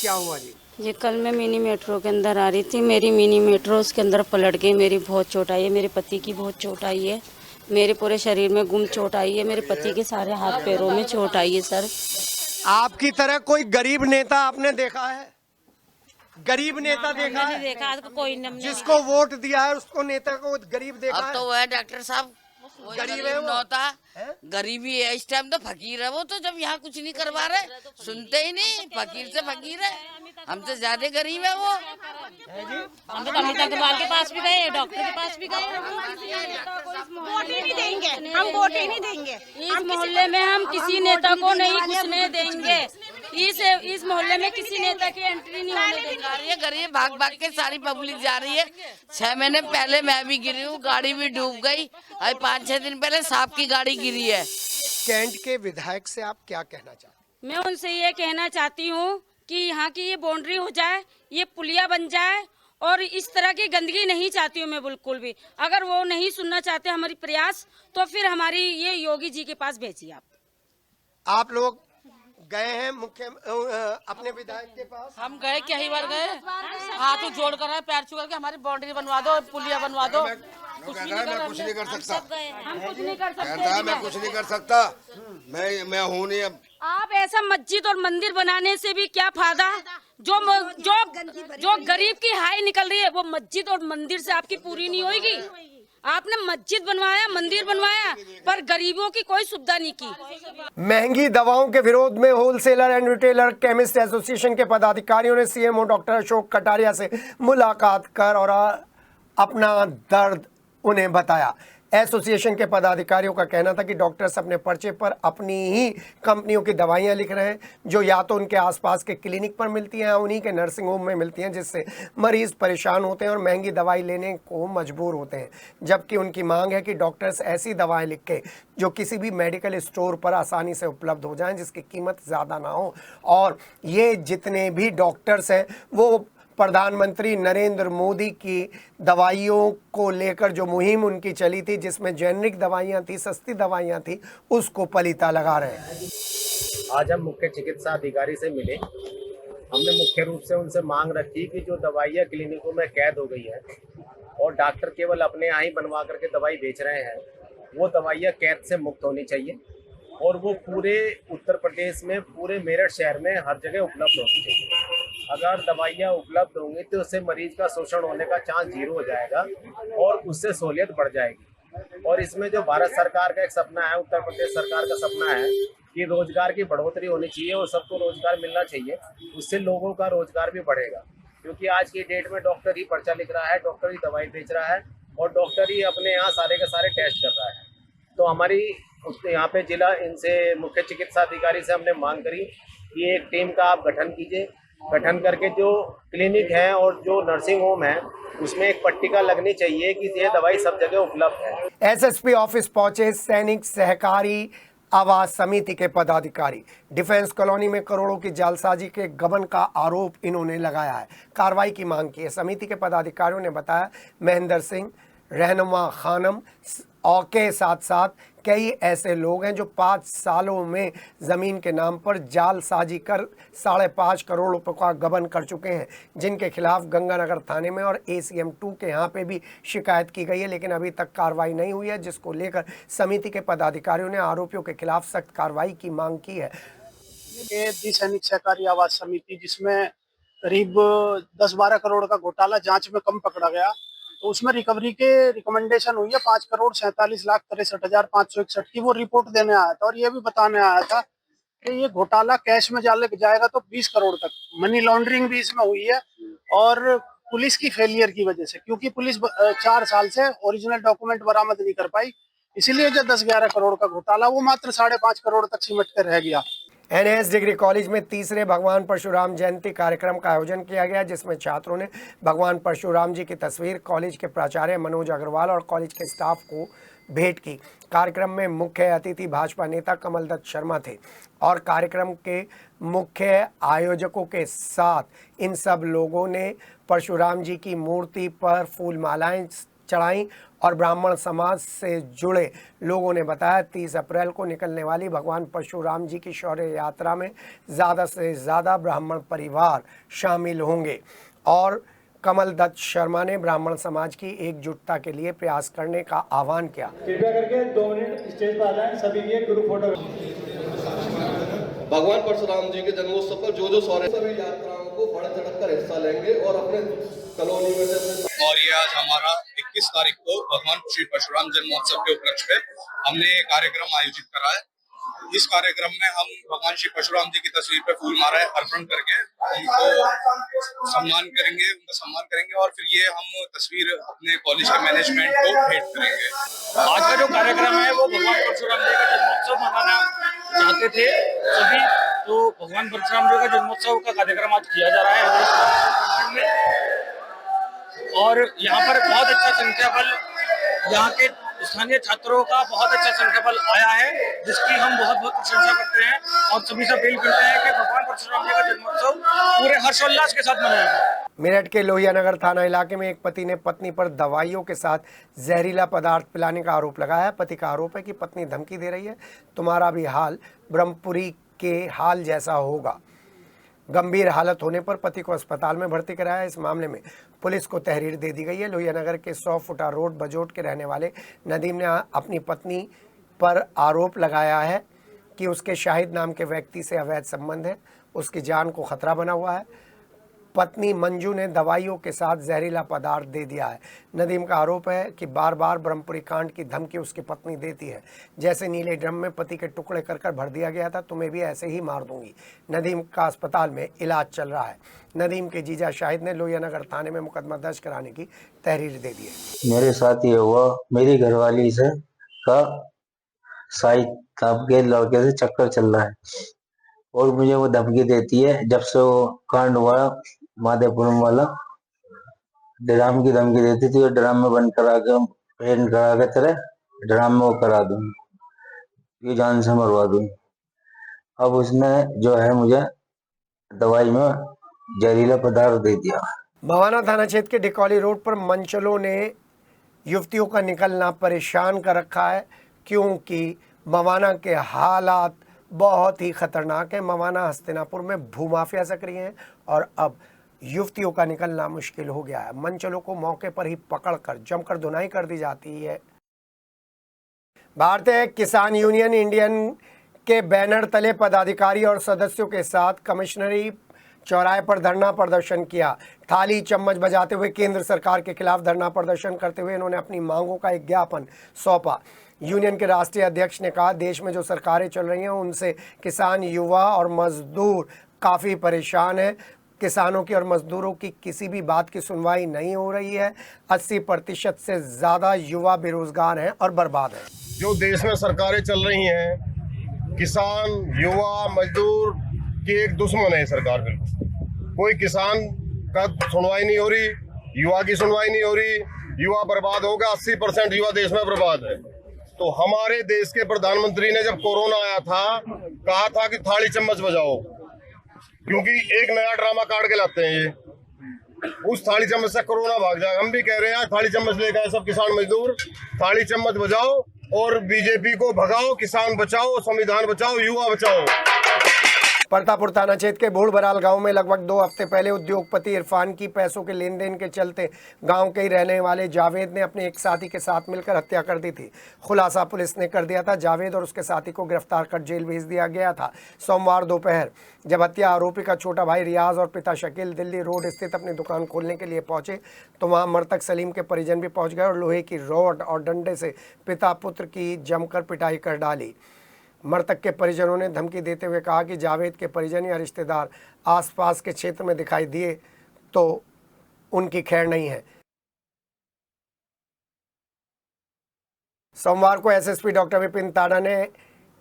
Speaker 1: क्या हुआ जी?
Speaker 5: ये कल मैं मिनी मेट्रो के अंदर आ रही थी, मेरी मिनी मेट्रो उसके अंदर पलट गई। मेरी बहुत चोट आई है, मेरे पति की बहुत चोट आई है, मेरे पूरे शरीर में गुम चोट आई है, मेरे पति के सारे हाथ पैरों में चोट आई है। सर,
Speaker 1: आपकी तरह कोई गरीब नेता आपने देखा है? गरीब नेता देखा है?
Speaker 5: देखा कोई
Speaker 1: जिसको वोट दिया है उसको नेता को गरीब देखा
Speaker 6: अब तो वो है डॉक्टर साहब,
Speaker 1: गरीब है वो।
Speaker 6: नौता गरीबी है, इस टाइम तो फकीर है वो। तो जब यहाँ कुछ नहीं करवा रहे, सुनते ही नहीं, फकीर से फकीर है, हमसे ज्यादा गरीब है वो।
Speaker 5: हम तो अमिता अग्रवाल के पास भी गए, डॉक्टर के पास भी गए।
Speaker 4: वोट ही नहीं देंगे, हम वोट ही नहीं देंगे।
Speaker 5: इस मोहल्ले में हम किसी नेता को नहीं घुसने देंगे। इस मोहल्ले में किसी नेता की एंट्री नहीं होने देंगे।
Speaker 6: गरीब भाग भाग के सारी पब्लिक जा रही है। 6 महीने पहले मैं भी गिरी हूँ, गाड़ी भी डूब गई। अभी 5-6 दिन पहले सांप की गाड़ी गिरी है।
Speaker 1: कैंट के विधायक से आप क्या कहना चाहते हैं?
Speaker 5: मैं उनसे ये कहना चाहती हूँ कि यहाँ की ये बाउंड्री हो जाए, ये पुलिया बन जाए, और इस तरह की गंदगी नहीं चाहती हूँ मैं बिल्कुल भी। अगर वो नहीं सुनना चाहते हमारी प्रयास, तो फिर हमारी ये योगी जी के पास भेजिए
Speaker 1: आप लोग गए हैं मुख्य अपने विधायक के पास?
Speaker 6: हम गए, क्या ही बार गए, हाथ जोड़ कर पैर छू करके हमारी बाउंड्री बनवा दो, पुलिया बनवा दो।
Speaker 7: कुछ नहीं कर सकता,
Speaker 5: हम कुछ नहीं कर सकते।
Speaker 7: कहता है मैं कुछ नहीं कर सकता, मैं हूँ नहीं। अब
Speaker 5: आप ऐसा मस्जिद और मंदिर बनाने से भी क्या फायदा? जो गरीब की हाई निकल रही है वो मस्जिद और मंदिर से आपकी पूरी नहीं होगी। आपने मस्जिद बनवाया, मंदिर बनवाया, पर गरीबों की कोई सुविधा नहीं की।
Speaker 1: महंगी दवाओं के विरोध में wholesaler and retailer chemist association के पदाधिकारियों ने सीएमओ डॉक्टर अशोक कटारिया से मुलाकात कर और अपना दर्द उन्हें बताया। एसोसिएशन के पदाधिकारियों का कहना था कि डॉक्टर्स अपने पर्चे पर अपनी ही कंपनियों की दवाइयां लिख रहे हैं, जो या तो उनके आसपास के क्लिनिक पर मिलती हैं, उन्हीं के नर्सिंग होम में मिलती हैं, जिससे मरीज परेशान होते हैं और महंगी दवाई लेने को मजबूर होते हैं। जबकि उनकी मांग है कि डॉक्टर्स ऐसी दवाएं लिखे जो किसी भी मेडिकल स्टोर पर आसानी से उपलब्ध हो जाएं, जिसकी कीमत ज़्यादा ना हो। और ये जितने भी डॉक्टर्स हैं वो प्रधानमंत्री नरेंद्र मोदी की दवाइयों को लेकर जो मुहिम उनकी चली थी, जिसमें जेनरिक दवाइयां थी, सस्ती दवाइयां थी, उसको पलीता लगा रहे हैं।
Speaker 8: आज हम मुख्य चिकित्सा अधिकारी से मिले। हमने मुख्य रूप से उनसे मांग रखी कि जो दवाइयाँ क्लिनिकों में कैद हो गई है और डॉक्टर केवल अपने यहाँ ही बनवा करके दवाई बेच रहे हैं, वो दवाइयाँ कैद से मुक्त होनी चाहिए और वो पूरे उत्तर प्रदेश में, पूरे मेरठ शहर में हर जगह उपलब्ध होनी चाहिए। अगर दवाइयाँ उपलब्ध होंगी तो उससे मरीज का शोषण होने का चांस 0 हो जाएगा और उससे सहूलियत बढ़ जाएगी। और इसमें जो भारत सरकार का एक सपना है, उत्तर प्रदेश सरकार का सपना है कि रोजगार की बढ़ोतरी होनी चाहिए और सबको रोजगार मिलना चाहिए, उससे लोगों का रोजगार भी बढ़ेगा। क्योंकि आज की डेट में डॉक्टर ही पर्चा लिख रहा है, डॉक्टर ही दवाई बेच रहा है और डॉक्टर ही अपने यहाँ सारे के सारे टेस्ट कर रहा है। तो हमारी यहाँ पे जिला इनसे मुख्य चिकित्सा अधिकारी से हमने मांग करी कि एक टीम का आप गठन कीजिए, गठन करके जो क्लिनिक है और जो नर्सिंग होम है उसमें एक पट्टिका लगनी चाहिए कि ये दवाई सब जगह उपलब्ध है।
Speaker 1: एसएसपी ऑफिस पहुंचे सैनिक सहकारी आवास समिति के पदाधिकारी। डिफेंस कॉलोनी में करोड़ों की जालसाजी के गबन का आरोप इन्होंने लगाया है, कार्रवाई की मांग की है। समिति के पदाधिकारियों ने बताया महेंद्र सिंह, रहनुमा खानम और के साथ साथ कई ऐसे लोग हैं जो 5 सालों में ज़मीन के नाम पर जालसाजी कर 5.5 करोड़ रुपए का गबन कर चुके हैं, जिनके खिलाफ गंगानगर थाने में और ACM 2 के यहाँ पे भी शिकायत की गई है, लेकिन अभी तक कार्रवाई नहीं हुई है, जिसको लेकर समिति के पदाधिकारियों ने आरोपियों के खिलाफ सख्त कार्रवाई की मांग की है।
Speaker 9: ये सैनिक सहकारी आवास समिति, जिसमें करीब 10-12 करोड़ का घोटाला जांच में कम पकड़ा गया, तो उसमें रिकवरी के रिकमेंडेशन हुई है 5,47,63,561 की। वो रिपोर्ट देने आया था और ये भी बताने आया था कि ये घोटाला कैश में जाएगा तो 20 करोड़ तक। मनी लॉन्ड्रिंग भी इसमें हुई है और पुलिस की फेलियर की वजह से, क्योंकि पुलिस 4 साल से ओरिजिनल डॉक्यूमेंट बरामद नहीं कर पाई, इसीलिए जो 10-11 करोड़ का घोटाला वो मात्र 5.5 करोड़ तक सिमट कर रह गया।
Speaker 1: NAS डिग्री कॉलेज में तीसरे भगवान परशुराम जयंती कार्यक्रम का आयोजन किया गया, जिसमें छात्रों ने भगवान परशुराम जी की तस्वीर कॉलेज के प्राचार्य मनोज अग्रवाल और कॉलेज के स्टाफ को भेंट की। कार्यक्रम में मुख्य अतिथि भाजपा नेता कमल दत्त शर्मा थे और कार्यक्रम के मुख्य आयोजकों के साथ इन सब लोगों ने परशुराम जी की मूर्ति पर फूल मालाएं चढ़ाई और ब्राह्मण समाज से जुड़े लोगों ने बताया 30 अप्रैल को निकलने वाली भगवान परशुराम जी की शौर्य यात्रा में ज़्यादा से ज़्यादा ब्राह्मण परिवार शामिल होंगे और कमल दत्त शर्मा ने ब्राह्मण समाज की एकजुटता के लिए प्रयास करने का आह्वान किया।
Speaker 10: कृपया करके 2 मिनट स्टेज पर आ जाएं, सभी के ग्रुप फोटो।
Speaker 11: भगवान परशुराम जी के जन्मोत्सव पर जो शौर्य, सभी यात्राओं को बढ़ चढ़ कर हिस्सा लेंगे और अपने कॉलोनी में से।
Speaker 12: और ये आज हमारा 21 तारीख को भगवान श्री परशुराम जन्मोत्सव के उपलक्ष्य में हमने कार्यक्रम आयोजित करा है। इस कार्यक्रम में हम भगवान श्री परशुराम जी की तस्वीर पे फूल मालाएं अर्पण करके उनको सम्मान करेंगे और फिर ये हम तस्वीर अपने कॉलेज के मैनेजमेंट को भेंट करेंगे।
Speaker 10: आज का जो कार्यक्रम है वो भगवान परशुराम जी का जन्मोत्सव मनाना चाहते थे सभी, तो भगवान परशुराम जी का जन्मोत्सव का कार्यक्रम आज किया जा रहा है और यहाँ पर बहुत अच्छा संख्याबल, यहाँ के स्थानीय छात्रों का बहुत अच्छा संख्याबल आया है, जिसकी हम बहुत बहुत प्रशंसा करते हैं और सभी से अपील करते हैं कि भगवान परशुराम जी का जन्मोत्सव पूरे हर्षोल्लास के साथ मनाया जाए।
Speaker 1: मेरठ के लोहियानगर थाना इलाके में एक पति ने पत्नी पर दवाइयों के साथ जहरीला पदार्थ पिलाने का आरोप लगाया है। पति का आरोप है कि पत्नी धमकी दे रही है, तुम्हारा भी हाल ब्रह्मपुरी के हाल जैसा होगा। गंभीर हालत होने पर पति को अस्पताल में भर्ती कराया। इस मामले में पुलिस को तहरीर दे दी गई है। लोहियानगर के 100 फुटा रोड बजोट के रहने वाले नदीम ने अपनी पत्नी पर आरोप लगाया है कि उसके शाहिद नाम के व्यक्ति से अवैध संबंध है, उसकी जान को खतरा बना हुआ है। पत्नी मंजू ने दवाइयों के साथ जहरीला पदार्थ दे दिया है। नदीम का आरोप है कि बार बार ब्रह्मपुरी कांड की धमकी उसकी पत्नी देती है, जैसे नीले ड्रम में पति के टुकड़े कर भर दिया गया था, तुम्हें भी ऐसे ही मार दूंगी। नदीम का अस्पताल में इलाज चल रहा है। नदीम के जीजा शाहिद ने लोहियानगर थाने में मुकदमा दर्ज कराने की तहरीर दे दी है।
Speaker 13: मेरे साथ ये हुआ, मेरी घरवाली से का शाहिद नाम के लड़के से चक्कर चल रहा है और मुझे वो धमकी देती है। जब से वो कांड हुआ माधेपुरम वाला, ड्राम की धमकी देती थी, ड्राम में बंद करा के तेरे ड्राम में वो करा दूंगी, ये जान से मरवा दूंगी। अब उसने जो है मुझे दवाई में जहरीला पदार्थ दे दिया।
Speaker 1: भवाना थाना क्षेत्र के डिकौली रोड पर मंचलों ने युवतियों का निकलना परेशान कर रखा है, क्योंकि भवाना के हालात बहुत ही खतरनाक है। भवाना हस्तिनापुर में भूमाफिया सक्रिय हैं और अब युवतियों का निकलना मुश्किल हो गया है। मंचलों को मौके पर ही पकड़कर जमकर धुनाई कर दी जाती है। भारतीय किसान यूनियन इंडियन के बैनर तले पदाधिकारी और सदस्यों के साथ कमिश्नरी चौराहे पर धरना प्रदर्शन किया। थाली चम्मच बजाते हुए केंद्र सरकार के खिलाफ धरना प्रदर्शन करते हुए इन्होंने अपनी मांगों का एक ज्ञापन सौंपा। यूनियन के राष्ट्रीय अध्यक्ष ने कहा, देश में जो सरकारें चल रही हैं उनसे किसान, युवा और मजदूर काफ़ी परेशान हैं। किसानों की और मजदूरों की किसी भी बात की सुनवाई नहीं हो रही है। 80% से ज़्यादा युवा बेरोजगार हैं और बर्बाद हैं।
Speaker 14: जो देश में सरकारें चल रही हैं, किसान, युवा, मजदूर की एक दुश्मन है सरकार। बिल्कुल कोई किसान का सुनवाई नहीं हो रही, युवा की सुनवाई नहीं हो रही। युवा बर्बाद होगा, 80% युवा देश में बर्बाद है। तो हमारे देश के प्रधानमंत्री ने जब कोरोना आया था कहा था कि थाली चम्मच बजाओ, क्योंकि एक नया ड्रामा काट के लाते हैं ये। उस थाली चम्मच से कोरोना भाग जाएगा। हम भी कह रहे हैं थाली चम्मच लेकर आए सब किसान मजदूर, थाली चम्मच बजाओ और बीजेपी को भगाओ, किसान बचाओ, संविधान बचाओ, युवा बचाओ।
Speaker 1: परतापुर थाना क्षेत्र के बूढ़ बराल गांव में लगभग 2 हफ्ते पहले उद्योगपति इरफान की पैसों के लेन देन के चलते गांव के ही रहने वाले जावेद ने अपने एक साथी के साथ मिलकर हत्या कर दी थी। खुलासा पुलिस ने कर दिया था। जावेद और उसके साथी को गिरफ्तार कर जेल भेज दिया गया था। सोमवार दोपहर जब हत्या आरोपी का छोटा भाई रियाज और पिता शकील दिल्ली रोड स्थित अपनी दुकान खोलने के लिए पहुंचे तो वहां मृतक सलीम के परिजन भी पहुंच गए और लोहे की रॉड और डंडे से पिता पुत्र की जमकर पिटाई कर डाली। मृतक के परिजनों ने धमकी देते हुए कहा कि जावेद के परिजन या रिश्तेदार आसपास के क्षेत्र में दिखाई दिए तो उनकी खैर नहीं है। सोमवार को एसएसपी डॉक्टर विपिन ताड़ा ने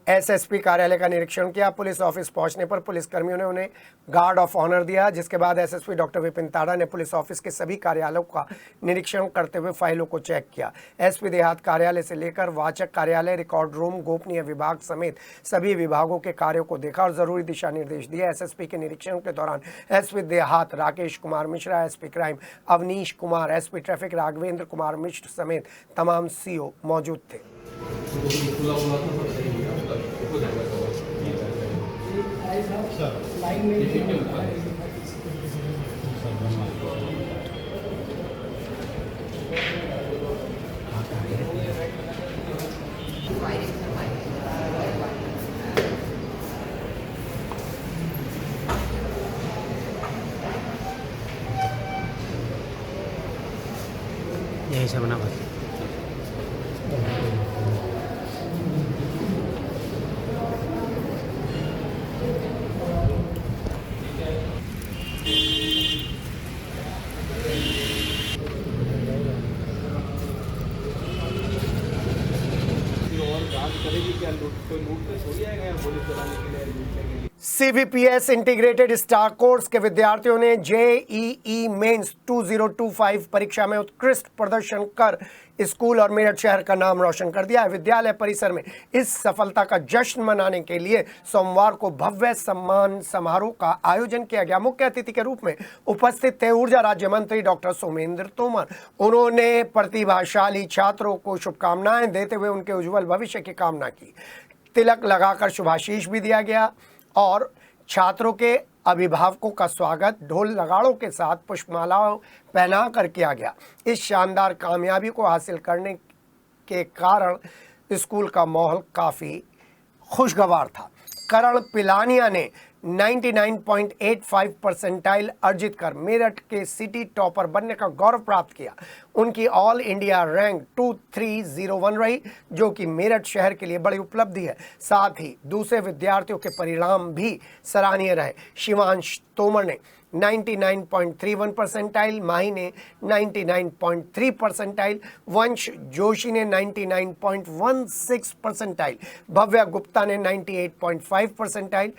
Speaker 1: एसएसपी कार्यालय का निरीक्षण किया। पुलिस ऑफिस पहुंचने पर पुलिसकर्मियों ने उन्हें गार्ड ऑफ ऑनर दिया, जिसके बाद एसएसपी डॉक्टर विपिन ताड़ा ने पुलिस ऑफिस के सभी कार्यालयों का निरीक्षण करते हुए फाइलों को चेक किया। एसपी देहात कार्यालय से लेकर वाचक कार्यालय, रिकॉर्ड रूम, गोपनीय विभाग समेत सभी विभागों के कार्यों को देखा और जरूरी दिशा निर्देश दिए। एसएसपी के निरीक्षण के दौरान एसपी देहात Rakesh Kumar Mishra, SP crime Avneesh Kumar, SP traffic Raghvendra Kumar Mishra समेत तमाम सीओ मौजूद थे।
Speaker 15: यही से बना बस।
Speaker 1: सीवीपीएस इंटीग्रेटेड स्टार कोर्स के विद्यार्थियों ने जेईई मेंस 2025 परीक्षा में उत्कृष्ट प्रदर्शन कर स्कूल और मेरठ शहर का नाम रोशन कर दिया है। विद्यालय परिसर में इस सफलता का जश्न मनाने के लिए सोमवार को भव्य सम्मान समारोह का आयोजन किया गया। मुख्य अतिथि के रूप में उपस्थित थे ऊर्जा राज्य मंत्री डॉक्टर सोमेंद्र तोमर। उन्होंने प्रतिभाशाली छात्रों को शुभकामनाएं देते हुए उनके उज्जवल भविष्य की कामना की। तिलक लगाकर शुभाशीष भी दिया गया और छात्रों के अभिभावकों का स्वागत ढोल नगाड़ों के साथ पुष्पमालाओं पहना कर किया गया। इस शानदार कामयाबी को हासिल करने के कारण स्कूल का माहौल काफ़ी खुशगवार था। करण पिलानिया ने 99.85 परसेंटाइल अर्जित कर मेरठ के सिटी टॉपर बनने का गौरव प्राप्त किया। उनकी ऑल इंडिया रैंक 2301 रही, जो कि मेरठ शहर के लिए बड़ी उपलब्धि है। साथ ही दूसरे विद्यार्थियों के परिणाम भी सराहनीय रहे। शिवांश तोमर ने 99.31 परसेंटाइल, माही ने 99.3 परसेंटाइल, वंश जोशी ने 99.16 परसेंटाइल, भव्या गुप्ता ने 98.5 परसेंटाइल,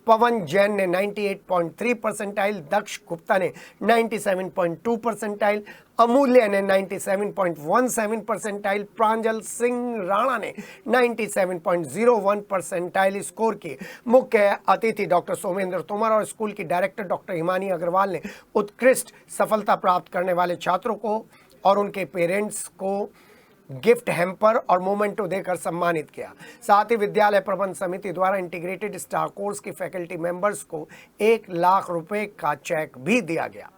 Speaker 1: पवन जैन ने 98.3 परसेंटाइल, दक्ष गुप्ता ने 97.2 परसेंटाइल, अमूल्य ने 97.17 परसेंटाइल, प्रांजल सिंह राणा ने 97.01 परसेंटाइल स्कोर किए। मुख्य अतिथि डॉक्टर सोमेंद्र तोमर और स्कूल की डायरेक्टर डॉक्टर हिमानी अग्रवाल ने उत्कृष्ट सफलता प्राप्त करने वाले छात्रों को और उनके पेरेंट्स को गिफ्ट हैम्पर और मोमेंटो देकर सम्मानित किया। साथ ही विद्यालय प्रबंध समिति द्वारा इंटीग्रेटेड स्टार कोर्स की फैकल्टी मेंबर्स को 1 लाख रुपए का चेक भी दिया गया।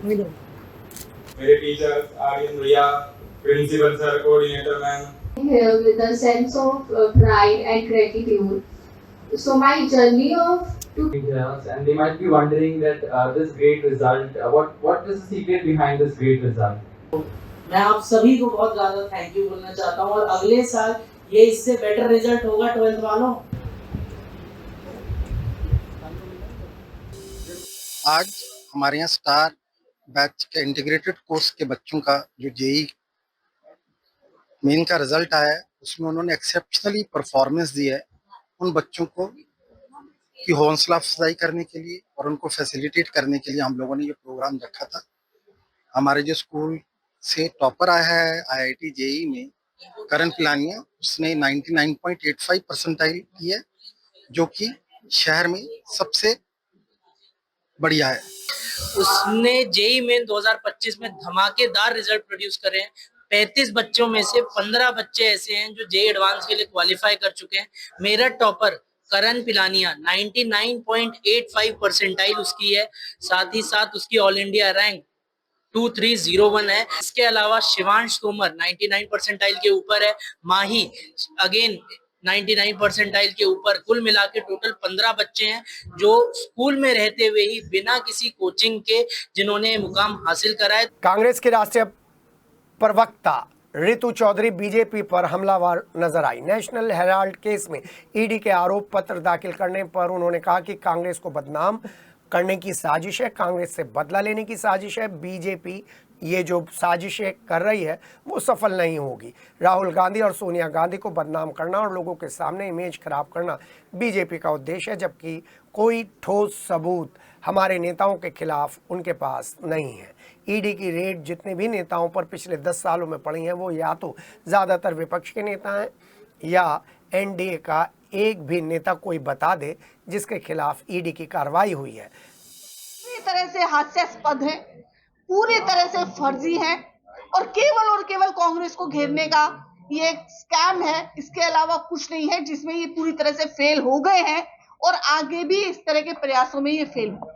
Speaker 16: मेरे टीचर्स आर्यन भैया, principal sir, coordinator ma'am,
Speaker 17: here with a sense of pride and gratitude. So my journey of
Speaker 18: and they might be wondering that this great result, what is the secret behind this great result?
Speaker 19: मैं आप सभी को बहुत ज़्यादा thank you बोलना चाहता हूँ और अगले साल ये इससे बेटर रिजल्ट होगा 12th वालों।
Speaker 9: आज हमारे यहाँ स्टार बैच के इंटीग्रेटेड कोर्स के बच्चों का जो जेई मेन का रिजल्ट आया है उसमें उन्होंने एक्सेप्शनली परफॉर्मेंस दी है। उन बच्चों को की हौसला अफजाई करने के लिए और उनको फैसिलिटेट करने के लिए हम लोगों ने ये प्रोग्राम रखा था। हमारे जो स्कूल से टॉपर आया है IIT जेई में करण पिलानिया, उसने 99.85 परसेंटाइल की है, जो कि शहर में सबसे बढ़िया है।
Speaker 19: उसने जेई मेन 2025 में धमाकेदार रिजल्ट प्रोड्यूस करे हैं। 35 बच्चों में से 15 बच्चे ऐसे हैं जो जेई एडवांस के लिए क्वालिफाई कर चुके हैं। मेरा टॉपर करण पिलानिया 99.85 परसेंटाइल उसकी है, साथ ही साथ उसकी ऑल इंडिया रैंक 2301 है। इसके अलावा शिवांश तोमर 99 परसेंटाइल के ऊपर है, माही अगेन 99 परसेंटाइल के ऊपर। कुल मिला के टोटल 15 बच्चे हैं जो स्कूल में रहते हुए ही बिना किसी कोचिंग के जिन्होंने मुकाम हासिल करा है।
Speaker 1: कांग्रेस के राष्ट्रीय प्रवक्ता रितु चौधरी बीजेपी पर हमलावर नजर आई। नेशनल हेराल्ड केस में ईडी के आरोप पत्र दाखिल करने पर उन्होंने कहा कि कांग्रेस को बदनाम करने की साजिश है, कांग्रेस से बदला लेने की साजिश है। बीजेपी ये जो साजिशें कर रही है वो सफल नहीं होगी। राहुल गांधी और सोनिया गांधी को बदनाम करना और लोगों के सामने इमेज खराब करना बीजेपी का उद्देश्य है, जबकि कोई ठोस सबूत हमारे नेताओं के खिलाफ उनके पास नहीं है। ईडी की रेड जितने भी नेताओं पर पिछले 10 सालों में पड़ी है वो या तो ज़्यादातर विपक्ष के नेता हैं या एनडीए का एक भी नेता कोई बता दे जिसके खिलाफ ईडी की कार्रवाई हुई है।
Speaker 20: पूरी तरह से हास्यास्पद है, पूरी तरह से फर्जी है और केवल कांग्रेस को घेरने का ये एक स्कैम है। इसके अलावा कुछ नहीं है, जिसमें ये पूरी तरह से फेल हो गए हैं और आगे भी इस तरह के प्रयासों में ये फेल हो।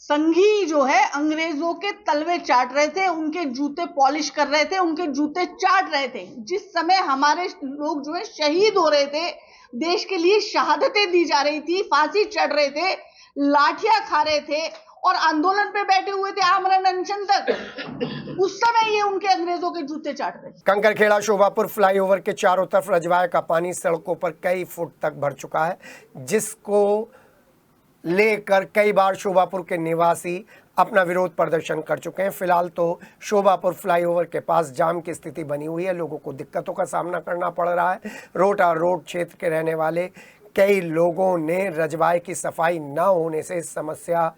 Speaker 20: संघी जो है अंग्रेजों के तलवे चाट रहे थे, उनके जूते पॉलिश कर रहे थे, उनके जूते चाट रहे थे। जिस समय हमारे लोग जो है शहीद हो रहे थे, देश के लिए शहादतें दी जा रही थी, फांसी चढ़ रहे थे, लाठियां खा रहे थे और आंदोलन पे बैठे हुए थे आमरण अनशन तक, उस समय ये उनके अंग्रेजों के जूते चाट रहे थे।
Speaker 1: कंकरखेड़ा शोभापुर फ्लाईओवर के चारों तरफ रजवाए का पानी सड़कों पर कई फुट तक भर चुका है, जिसको लेकर कई बार शोभापुर के निवासी अपना विरोध प्रदर्शन कर चुके हैं। फिलहाल तो शोभापुर फ्लाईओवर के पास जाम की स्थिति बनी हुई है, लोगों को दिक्कतों का सामना करना पड़ रहा है। रोड क्षेत्र के रहने वाले कई लोगों ने रजवाए की सफाई न होने से इस समस्या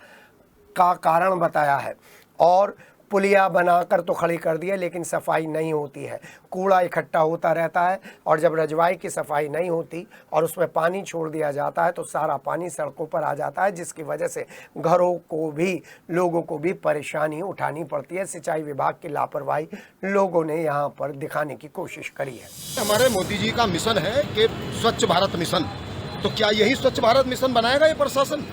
Speaker 1: का कारण बताया है और पुलिया बनाकर तो खड़ी कर दी है, लेकिन सफाई नहीं होती है। कूड़ा इकट्ठा होता रहता है और जब रजवाई की सफाई नहीं होती और उसमें पानी छोड़ दिया जाता है तो सारा पानी सड़कों पर आ जाता है, जिसकी वजह से घरों को भी, लोगों को भी परेशानी उठानी पड़ती है। सिंचाई विभाग की लापरवाही लोगों ने यहाँ पर दिखाने की कोशिश करी है।
Speaker 14: हमारे मोदी जी का मिशन है कि स्वच्छ भारत मिशन, तो क्या यही स्वच्छ भारत मिशन बनाएगा ये प्रशासन?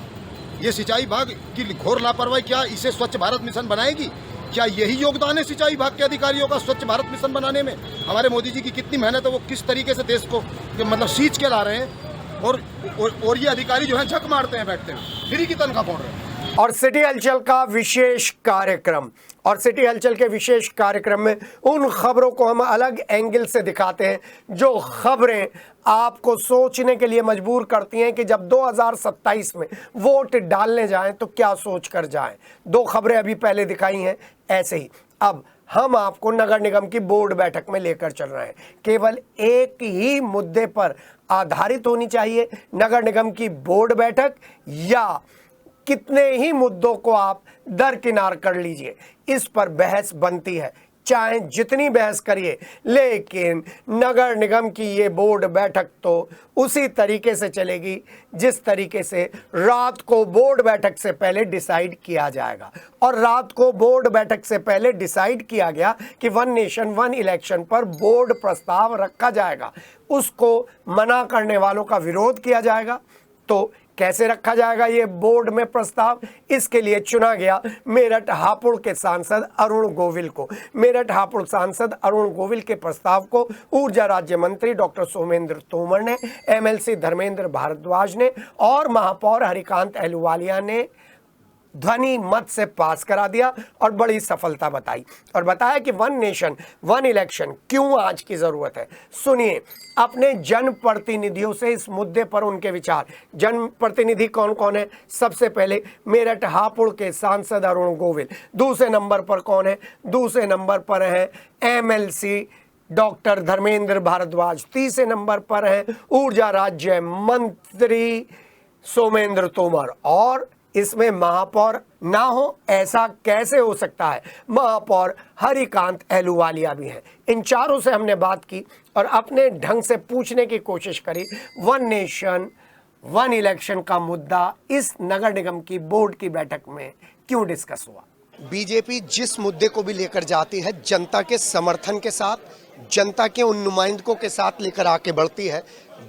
Speaker 14: ये सिंचाई विभाग की घोर लापरवाही क्या इसे स्वच्छ भारत मिशन बनाएगी? क्या यही योगदान है सिंचाई विभाग के अधिकारियों का स्वच्छ भारत मिशन बनाने में? हमारे मोदी जी की कितनी मेहनत है, वो किस तरीके से देश को मतलब सींच के ला रहे हैं और ये अधिकारी जो है झक मारते हैं बैठते हैं, फ्री की तनख्वाह पड़ रहे हैं।
Speaker 1: और सिटी हलचल का विशेष कार्यक्रम, और सिटी हलचल के विशेष कार्यक्रम में उन खबरों को हम अलग एंगल से दिखाते हैं जो खबरें आपको सोचने के लिए मजबूर करती हैं कि जब 2027 में वोट डालने जाएं तो क्या सोच कर जाएं। 2 खबरें अभी पहले दिखाई हैं, ऐसे ही अब हम आपको नगर निगम की बोर्ड बैठक में लेकर चल रहे हैं। केवल एक ही मुद्दे पर आधारित होनी चाहिए नगर निगम की बोर्ड बैठक, या कितने ही मुद्दों को आप दरकिनार कर लीजिए, इस पर बहस बनती है, चाहे जितनी बहस करिए। लेकिन नगर निगम की ये बोर्ड बैठक तो उसी तरीके से चलेगी जिस तरीके से रात को बोर्ड बैठक से पहले डिसाइड किया जाएगा। और रात को बोर्ड बैठक से पहले डिसाइड किया गया कि वन नेशन वन इलेक्शन पर बोर्ड प्रस्ताव रखा जाएगा, उसको मना करने वालों का विरोध किया जाएगा। तो कैसे रखा जाएगा ये बोर्ड में प्रस्ताव, इसके लिए चुना गया मेरठ हापुड़ के सांसद अरुण गोविल को। मेरठ हापुड़ सांसद अरुण गोविल के प्रस्ताव को ऊर्जा राज्य मंत्री डॉक्टर सोमेंद्र तोमर ने, एमएलसी धर्मेंद्र भारद्वाज ने और महापौर हरिकांत अहलूवालिया ने ध्वनि मत से पास करा दिया और बड़ी सफलता बताई और बताया कि वन नेशन वन इलेक्शन क्यों आज की जरूरत है। सुनिए अपने जनप्रतिनिधियों से इस मुद्दे पर उनके विचार। जनप्रतिनिधि कौन कौन है? सबसे पहले मेरठ हापुड़ के सांसद अरुण गोविल। दूसरे नंबर पर कौन है? दूसरे नंबर पर है एमएलसी डॉक्टर धर्मेंद्र भारद्वाज। तीसरे नंबर पर है ऊर्जा राज्य मंत्री सोमेंद्र तोमर। और इसमें महापौर ना हो ऐसा कैसे हो सकता है? महापौर हरिकांत अहलूवालिया भी हैं। इन चारों से हमने बात की और अपने ढंग से पूछने की कोशिश करी वन नेशन वन इलेक्शन का मुद्दा इस नगर निगम की बोर्ड की बैठक में क्यों डिस्कस हुआ। बीजेपी जिस मुद्दे को भी लेकर जाती है जनता के समर्थन के साथ, जनता के उन नुमाइंदों के साथ लेकर आके बढ़ती है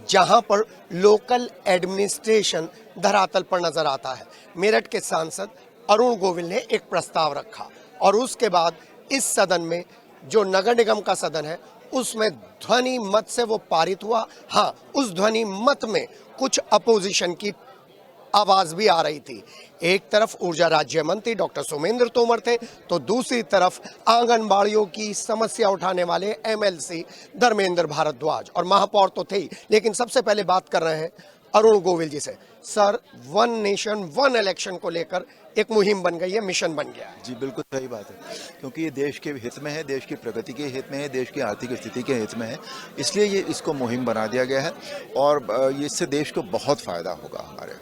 Speaker 1: जहां पर लोकल एडमिनिस्ट्रेशन धरातल पर नजर आता है। मेरठ के सांसद अरुण गोविल ने एक प्रस्ताव रखा और उसके बाद इस सदन में जो नगर निगम का सदन है उसमें ध्वनि मत से वो पारित हुआ। हाँ, उस ध्वनि मत में कुछ अपोजिशन की आवाज भी आ रही थी। एक तरफ ऊर्जा राज्य मंत्री डॉक्टर सोमेंद्र तोमर थे तो दूसरी तरफ आंगनबाड़ियों की समस्या उठाने वाले एमएलसी धर्मेंद्र भारद्वाज और महापौर तो थे ही। लेकिन सबसे पहले बात कर रहे हैं अरुण गोविल जी से। Sir, one nation one election को लेकर एक मुहिम बन गई है, मिशन बन गया है।
Speaker 21: जी बिल्कुल सही बात है, क्योंकि ये देश के हित में है, देश की प्रगति के हित में है, देश की आर्थिक स्थिति के हित में है, इसलिए ये इसको मुहिम बना दिया गया है और इससे देश को बहुत फायदा होगा। हमारे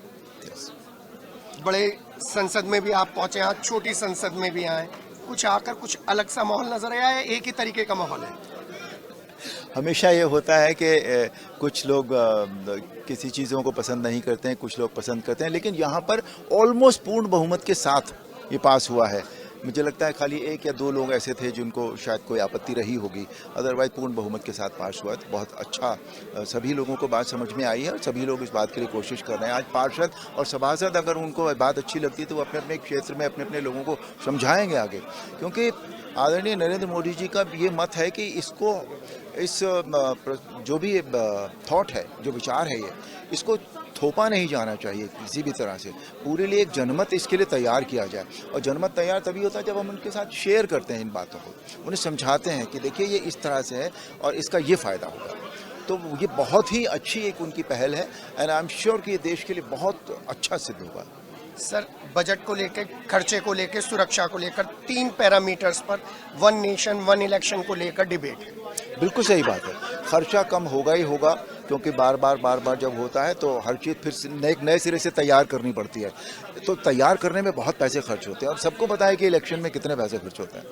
Speaker 1: बड़े संसद में भी आप पहुंचे, आज छोटी संसद में भी आए, कुछ आकर कुछ अलग सा माहौल नजर आया है? एक ही तरीके का माहौल है?
Speaker 21: हमेशा ये होता है कि कुछ लोग किसी चीज़ों को पसंद नहीं करते हैं, कुछ लोग पसंद करते हैं, लेकिन यहाँ पर ऑलमोस्ट पूर्ण बहुमत के साथ ये पास हुआ है। मुझे लगता है खाली एक या दो लोग ऐसे थे जिनको शायद कोई आपत्ति रही होगी, अदरवाइज पूर्ण बहुमत के साथ पास हुआ। तो बहुत अच्छा सभी लोगों को बात समझ में आई है और सभी लोग इस बात के लिए कोशिश कर रहे हैं। आज पार्षद और सभासद अगर उनको बात अच्छी लगती है तो वो अपने अपने क्षेत्र में अपने अपने लोगों को समझाएंगे आगे, क्योंकि आदरणीय नरेंद्र मोदी जी का ये मत है कि इसको इस जो भी थॉट है, जो विचार है, ये इसको थोपा नहीं जाना चाहिए किसी भी तरह से। पूरे लिए एक जनमत इसके लिए तैयार किया जाए और जनमत तैयार तभी होता है जब हम उनके साथ शेयर करते हैं इन बातों को, उन्हें समझाते हैं कि देखिए ये इस तरह से है और इसका ये फ़ायदा होगा। तो ये बहुत ही अच्छी एक उनकी पहल है एंड आई एम श्योर कि ये देश के लिए बहुत अच्छा सिद्ध होगा।
Speaker 1: सर, बजट को लेकर, खर्चे को लेकर, सुरक्षा को लेकर 3 पैरामीटर्स पर वन नेशन वन इलेक्शन को लेकर डिबेट है।
Speaker 21: बिल्कुल सही बात है, खर्चा कम होगा ही होगा, क्योंकि बार बार जब होता है तो हर चीज़ फिर नए सिरे से तैयार करनी पड़ती है, तो तैयार करने में बहुत पैसे खर्च होते हैं और सबको पता है कि इलेक्शन में कितने पैसे खर्च होते हैं।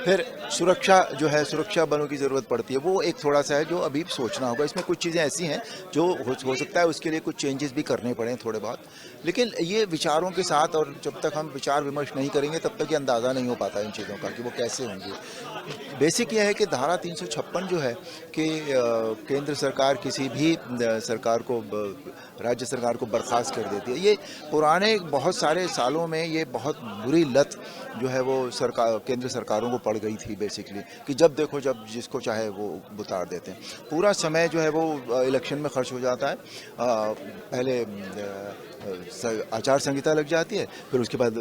Speaker 21: फिर सुरक्षा जो है, सुरक्षा बलों की ज़रूरत पड़ती है, वो एक थोड़ा सा है जो अभी सोचना होगा। इसमें कुछ चीज़ें ऐसी हैं जो हो सकता है उसके लिए कुछ चेंजेस भी करने पड़े थोड़े बहुत, लेकिन ये विचारों के साथ, और जब तक हम विचार विमर्श नहीं करेंगे तब तक ये अंदाज़ा नहीं हो पाता इन चीज़ों का कि वो कैसे होंगी। बेसिक यह है कि धारा 356 जो है कि केंद्र सरकार किसी भी सरकार को, राज्य सरकार को बर्खास्त कर देती है, ये पुराने बहुत सारे सालों में ये बहुत बुरी लत जो है वो सरकार, केंद्र सरकारों को पड़ गई थी बेसिकली, कि जब देखो जब जिसको चाहे वो उतार देते हैं। पूरा समय जो है वो इलेक्शन में खर्च हो जाता है। पहले आचार संहिता लग जाती है, फिर उसके बाद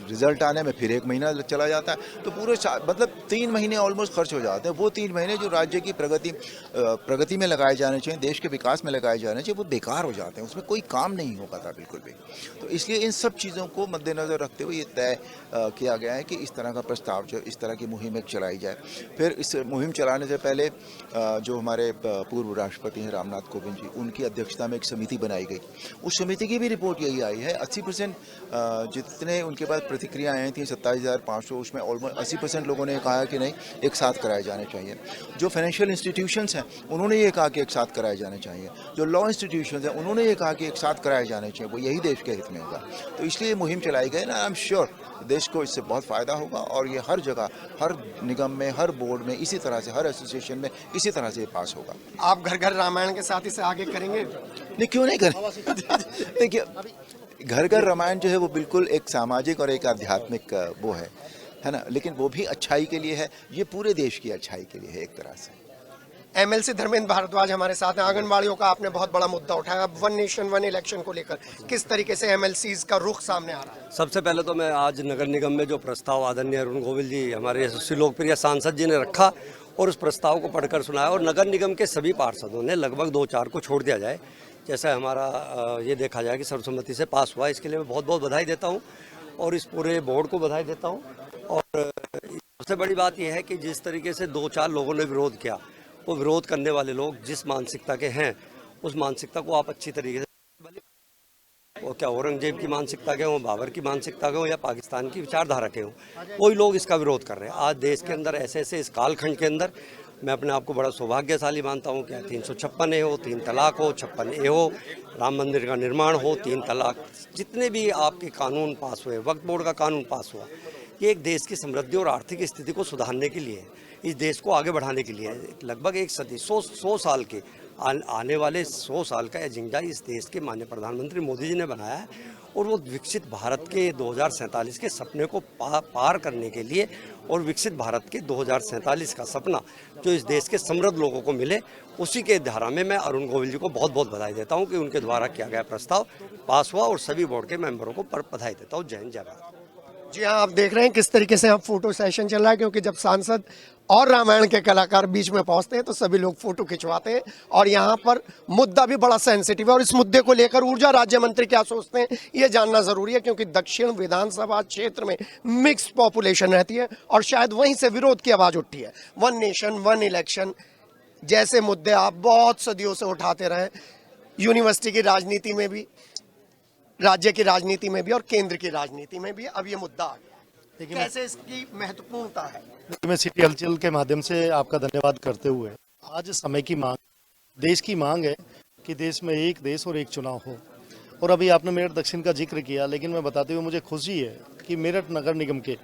Speaker 21: रिजल्ट आने में फिर 1 महीना चला जाता है, तो पूरे मतलब 3 महीने ऑलमोस्ट खर्च हो जाते हैं। वो 3 महीने जो राज्य की प्रगति में लगाए जाने चाहिए, देश के विकास में लगाए जाने चाहिए, वो बेकार हो जाते हैं, उसमें कोई काम नहीं हो पाता बिल्कुल भी। तो इसलिए इन सब चीज़ों को मद्देनज़र रखते हुए ये तय किया गया है कि इस तरह का प्रस्ताव, जो इस तरह की मुहिम एक चलाई जाए। फिर इस मुहिम चलाने से पहले जो हमारे पूर्व राष्ट्रपति हैं रामनाथ कोविंद जी, उनकी अध्यक्षता में एक समिति बनाई गई। उस समिति की भी रिपोर्ट यही आई है, 80% जितने उनके पास प्रतिक्रियाएँ आई थी 27,500, उसमें ऑलमोस्ट 80% लोगों ने कहा कि नहीं एक साथ कराए जाने चाहिए। जो फाइनेंशियल इंस्टीट्यूशंस हैं उन्होंने ये कहा कि एक साथ कराए जाने चाहिए। जो लॉ इंस्टीट्यूशंस हैं उन्होंने ये कहा कि एक साथ कराए जाने चाहिए, वो यही देश के हित में होगा। तो इसलिए मुहिम चलाई गई ना, आई एम श्योर देश को इससे बहुत फ़ायदा होगा और ये हर जगह, हर निगम में, हर बोर्ड में इसी तरह से, हर एसोसिएशन में इसी तरह से पास होगा।
Speaker 1: आप घर घर रामायण के साथ इसे आगे करेंगे?
Speaker 21: नहीं, क्यों नहीं करें। देखिए, घर घर रामायण जो है वो बिल्कुल एक सामाजिक और एक आध्यात्मिक वो है ना, लेकिन वो भी अच्छाई के लिए है, ये पूरे देश की अच्छाई के लिए है एक तरह से।
Speaker 1: एमएलसी धर्मेंद्र भारद्वाज हमारे साथ हैं। आंगनबाड़ियों का आपने बहुत बड़ा मुद्दा उठाया, अब वन नेशन वन इलेक्शन को लेकर किस तरीके से एमएलसीज का रुख सामने आ रहा है?
Speaker 2: सबसे पहले तो मैं आज नगर निगम में जो प्रस्ताव आदरणीय अरुण गोविल जी, हमारे यशस्वी लोकप्रिय सांसद जी ने रखा और उस प्रस्ताव को पढ़कर सुनाया, और नगर निगम के सभी पार्षदों ने लगभग 2-4 को छोड़ दिया जाए, जैसा हमारा ये देखा जाए कि सर्वसम्मति से पास हुआ। इसके लिए मैं बहुत बहुत बधाई देता हूँ और इस पूरे बोर्ड को बधाई देता हूँ। और सबसे बड़ी बात यह है कि जिस तरीके से 2-4 लोगों ने विरोध किया, वो विरोध करने वाले लोग जिस मानसिकता के हैं उस मानसिकता को आप अच्छी तरीके से, वो क्या औरंगजेब की मानसिकता के हों, बाबर की मानसिकता के हों या पाकिस्तान की विचारधारा के हों, वही लोग इसका विरोध कर रहे हैं। आज देश के अंदर ऐसे इस कालखंड के अंदर मैं अपने आप को बड़ा सौभाग्यशाली मानता हूँ। क्या 356 हो, 3 तलाक हो, 56 हो, राम मंदिर का निर्माण हो, 3 तलाक, जितने भी आपके कानून पास हुए, वक्फ बोर्ड का कानून पास हुआ, ये एक देश की समृद्धि और आर्थिक स्थिति को सुधारने के लिए, इस देश को आगे बढ़ाने के लिए लगभग एक सदी 100 साल के आने वाले 100 साल का एजेंडा इस देश के माननीय प्रधानमंत्री मोदी जी ने बनाया है। और वो विकसित भारत के 2047 के सपने को पार करने के लिए और विकसित भारत के 2047 का सपना जो इस देश के समृद्ध लोगों को मिले, उसी के धारा में मैं अरुण गोविल जी को बहुत बहुत बधाई देता हूँ कि उनके द्वारा किया गया प्रस्ताव पास हुआ, और सभी बोर्ड के मेंबरों को बधाई देता हूँ। जय हिंद, जय भारत।
Speaker 1: जी हाँ, आप देख रहे हैं किस तरीके से अब फोटो सेशन चल रहा है, क्योंकि जब सांसद और रामायण के कलाकार बीच में पहुंचते हैं तो सभी लोग फोटो खिंचवाते हैं। और यहाँ पर मुद्दा भी बड़ा सेंसिटिव है और इस मुद्दे को लेकर ऊर्जा राज्य मंत्री क्या सोचते हैं ये जानना जरूरी है, क्योंकि दक्षिण विधानसभा क्षेत्र में मिक्स पॉपुलेशन रहती है और शायद वहीं से विरोध की आवाज उठती है। वन नेशन वन इलेक्शन जैसे मुद्दे आप बहुत सदियों से उठाते रहे, यूनिवर्सिटी की राजनीति में भी, राज्य की राजनीति में भी और केंद्र की राजनीति में भी अब ये मुद्दा आ गया। कैसे इसकी महत्वपूर्णता है?
Speaker 22: मैं सिटी हलचल के माध्यम से आपका धन्यवाद करते हुए, आज समय की मांग, देश की मांग है कि देश में एक देश और एक चुनाव हो। और अभी आपने मेरठ दक्षिण का जिक्र किया, लेकिन मैं बताते हुए मुझे खुशी है कि मेरठ नगर निगम के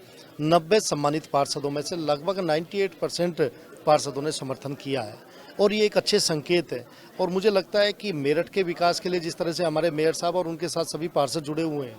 Speaker 22: 90 सम्मानित पार्षदों में से लगभग 98% पार्षदों ने समर्थन किया है और ये एक अच्छे संकेत है। और मुझे लगता है कि मेरठ के विकास के लिए जिस तरह से हमारे मेयर साहब और उनके साथ सभी पार्षद जुड़े हुए हैं,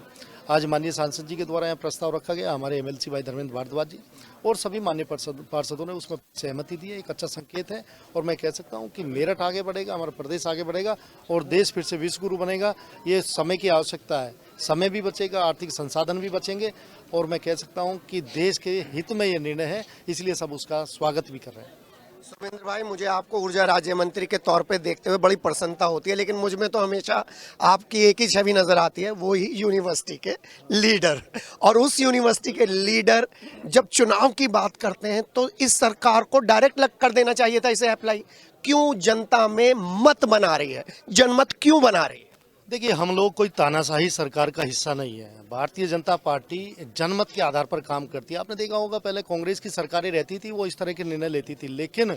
Speaker 22: आज माननीय सांसद जी के द्वारा यहाँ प्रस्ताव रखा गया, हमारे एमएलसी भाई धर्मेंद्र भारद्वाज जी और सभी माननीय पार्षदों ने उसमें सहमति दी है, एक अच्छा संकेत है। और मैं कह सकता हूँ कि मेरठ आगे बढ़ेगा, हमारा प्रदेश आगे बढ़ेगा और देश फिर से विश्व गुरु बनेगा। ये समय की आवश्यकता है, समय भी बचेगा, आर्थिक संसाधन भी बचेंगे और मैं कह सकता हूँ कि देश के हित में ये निर्णय है, इसलिए सब उसका स्वागत भी कर रहे हैं।
Speaker 1: सुमेंद्र भाई, मुझे आपको ऊर्जा राज्य मंत्री के तौर पे देखते हुए बड़ी प्रसन्नता होती है, लेकिन मुझ में तो हमेशा आपकी एक ही छवि नजर आती है, वो ही यूनिवर्सिटी के लीडर। और उस यूनिवर्सिटी के लीडर जब चुनाव की बात करते हैं तो इस सरकार को डायरेक्ट लग कर देना चाहिए था इसे अप्लाई। क्यों जनता में मत बना रही है, जनमत क्यों बना रही है?
Speaker 22: देखिए, हम लोग कोई तानाशाही सरकार का हिस्सा नहीं है। भारतीय जनता पार्टी जनमत के आधार पर काम करती है। आपने देखा होगा पहले कांग्रेस की सरकारें रहती थी, वो इस तरह के निर्णय लेती थी, लेकिन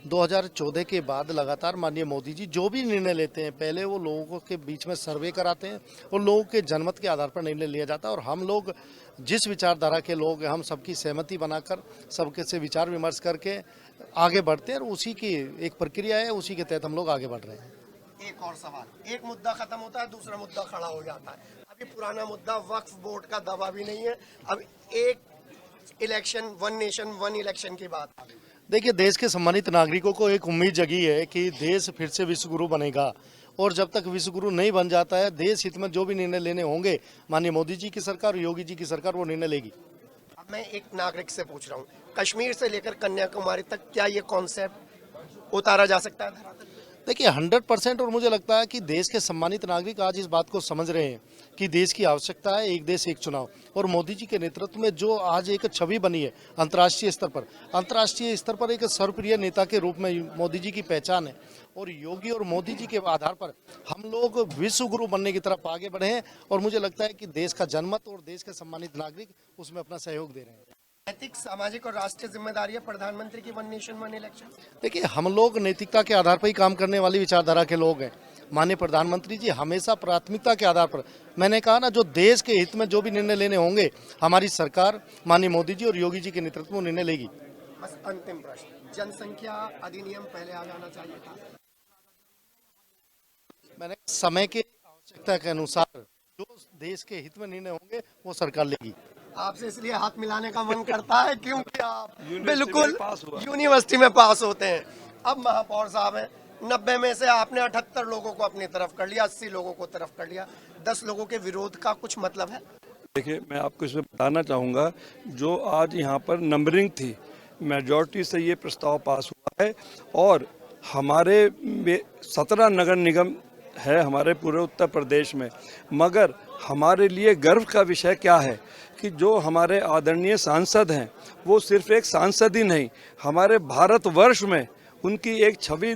Speaker 22: 2014 के बाद लगातार माननीय मोदी जी जो भी निर्णय लेते हैं, पहले वो लोगों के बीच में सर्वे कराते हैं और लोगों के जनमत के आधार पर निर्णय लिया जाता है। और हम लोग जिस विचारधारा के लोग हैं, हम सबकी सहमति बनाकर सबके से विचार विमर्श करके आगे बढ़ते हैं और उसी की एक प्रक्रिया है, उसी के तहत हम लोग आगे बढ़ रहे हैं।
Speaker 1: एक और सवाल, एक मुद्दा खत्म होता है, दूसरा मुद्दा खड़ा हो जाता है। अभी पुराना मुद्दा वक्फ बोर्ड का दवा भी नहीं है, अब एक election, one nation one election की बात।
Speaker 22: देखिए, देश के सम्मानित नागरिकों को एक उम्मीद जगी है कि देश फिर से विश्व गुरु बनेगा और जब तक विश्व गुरु नहीं बन जाता है, देश हित में जो भी निर्णय लेने होंगे, माननीय मोदी जी की सरकार, योगी जी की सरकार वो निर्णय लेगी।
Speaker 1: अब मैं एक नागरिक से पूछ रहा हूँ, कश्मीर से लेकर कन्याकुमारी तक क्या ये कॉन्सेप्ट उतारा जा सकता है?
Speaker 22: देखिए 100%, और मुझे लगता है कि देश के सम्मानित नागरिक आज इस बात को समझ रहे हैं कि देश की आवश्यकता है एक देश एक चुनाव। और मोदी जी के नेतृत्व में जो आज एक छवि बनी है अंतर्राष्ट्रीय स्तर पर एक सर्वप्रिय नेता के रूप में मोदी जी की पहचान है। और योगी और मोदी जी के आधार पर हम लोग विश्व गुरु बनने की तरफ आगे बढ़े हैं। और मुझे लगता है कि देश का जनमत और देश के सम्मानित नागरिक उसमें अपना सहयोग दे रहे हैं।
Speaker 1: नैतिक, सामाजिक और राष्ट्रीय जिम्मेदारी है प्रधानमंत्री की वन नेशन वन इलेक्शन।
Speaker 22: देखिए हम लोग नैतिकता के आधार पर ही काम करने वाली विचारधारा के लोग हैं। माननीय प्रधानमंत्री जी हमेशा प्राथमिकता के आधार पर, मैंने कहा ना, जो देश के हित में जो भी निर्णय लेने होंगे हमारी सरकार माननीय मोदी जी और योगी जी के नेतृत्व में निर्णय लेगी।
Speaker 1: बस अंतिम प्रश्न, जनसंख्या अधिनियम पहले आ जाना चाहिए था। मैंने
Speaker 22: समय के आवश्यकता के अनुसार जो देश के हित में निर्णय होंगे वो सरकार लेगी।
Speaker 1: आपसे इसलिए हाथ मिलाने का मन करता है क्योंकि आप बिल्कुल यूनिवर्सिटी में पास होते हैं। अब महापौर साहब हैं, 90 में से आपने 78 लोगों को अपनी तरफ कर लिया, 80 लोगों को तरफ कर लिया। 10 लोगों के विरोध का कुछ मतलब है?
Speaker 3: देखिए मैं आपको इसमें बताना चाहूँगा, जो आज यहाँ पर नंबरिंग थी, मेजॉरिटी से ये प्रस्ताव पास हुआ है। और हमारे 17 नगर निगम है हमारे पूरे उत्तर प्रदेश में, मगर हमारे लिए गर्व का विषय क्या है कि जो हमारे आदरणीय सांसद हैं वो सिर्फ एक सांसद ही नहीं, हमारे भारतवर्ष में उनकी एक छवि,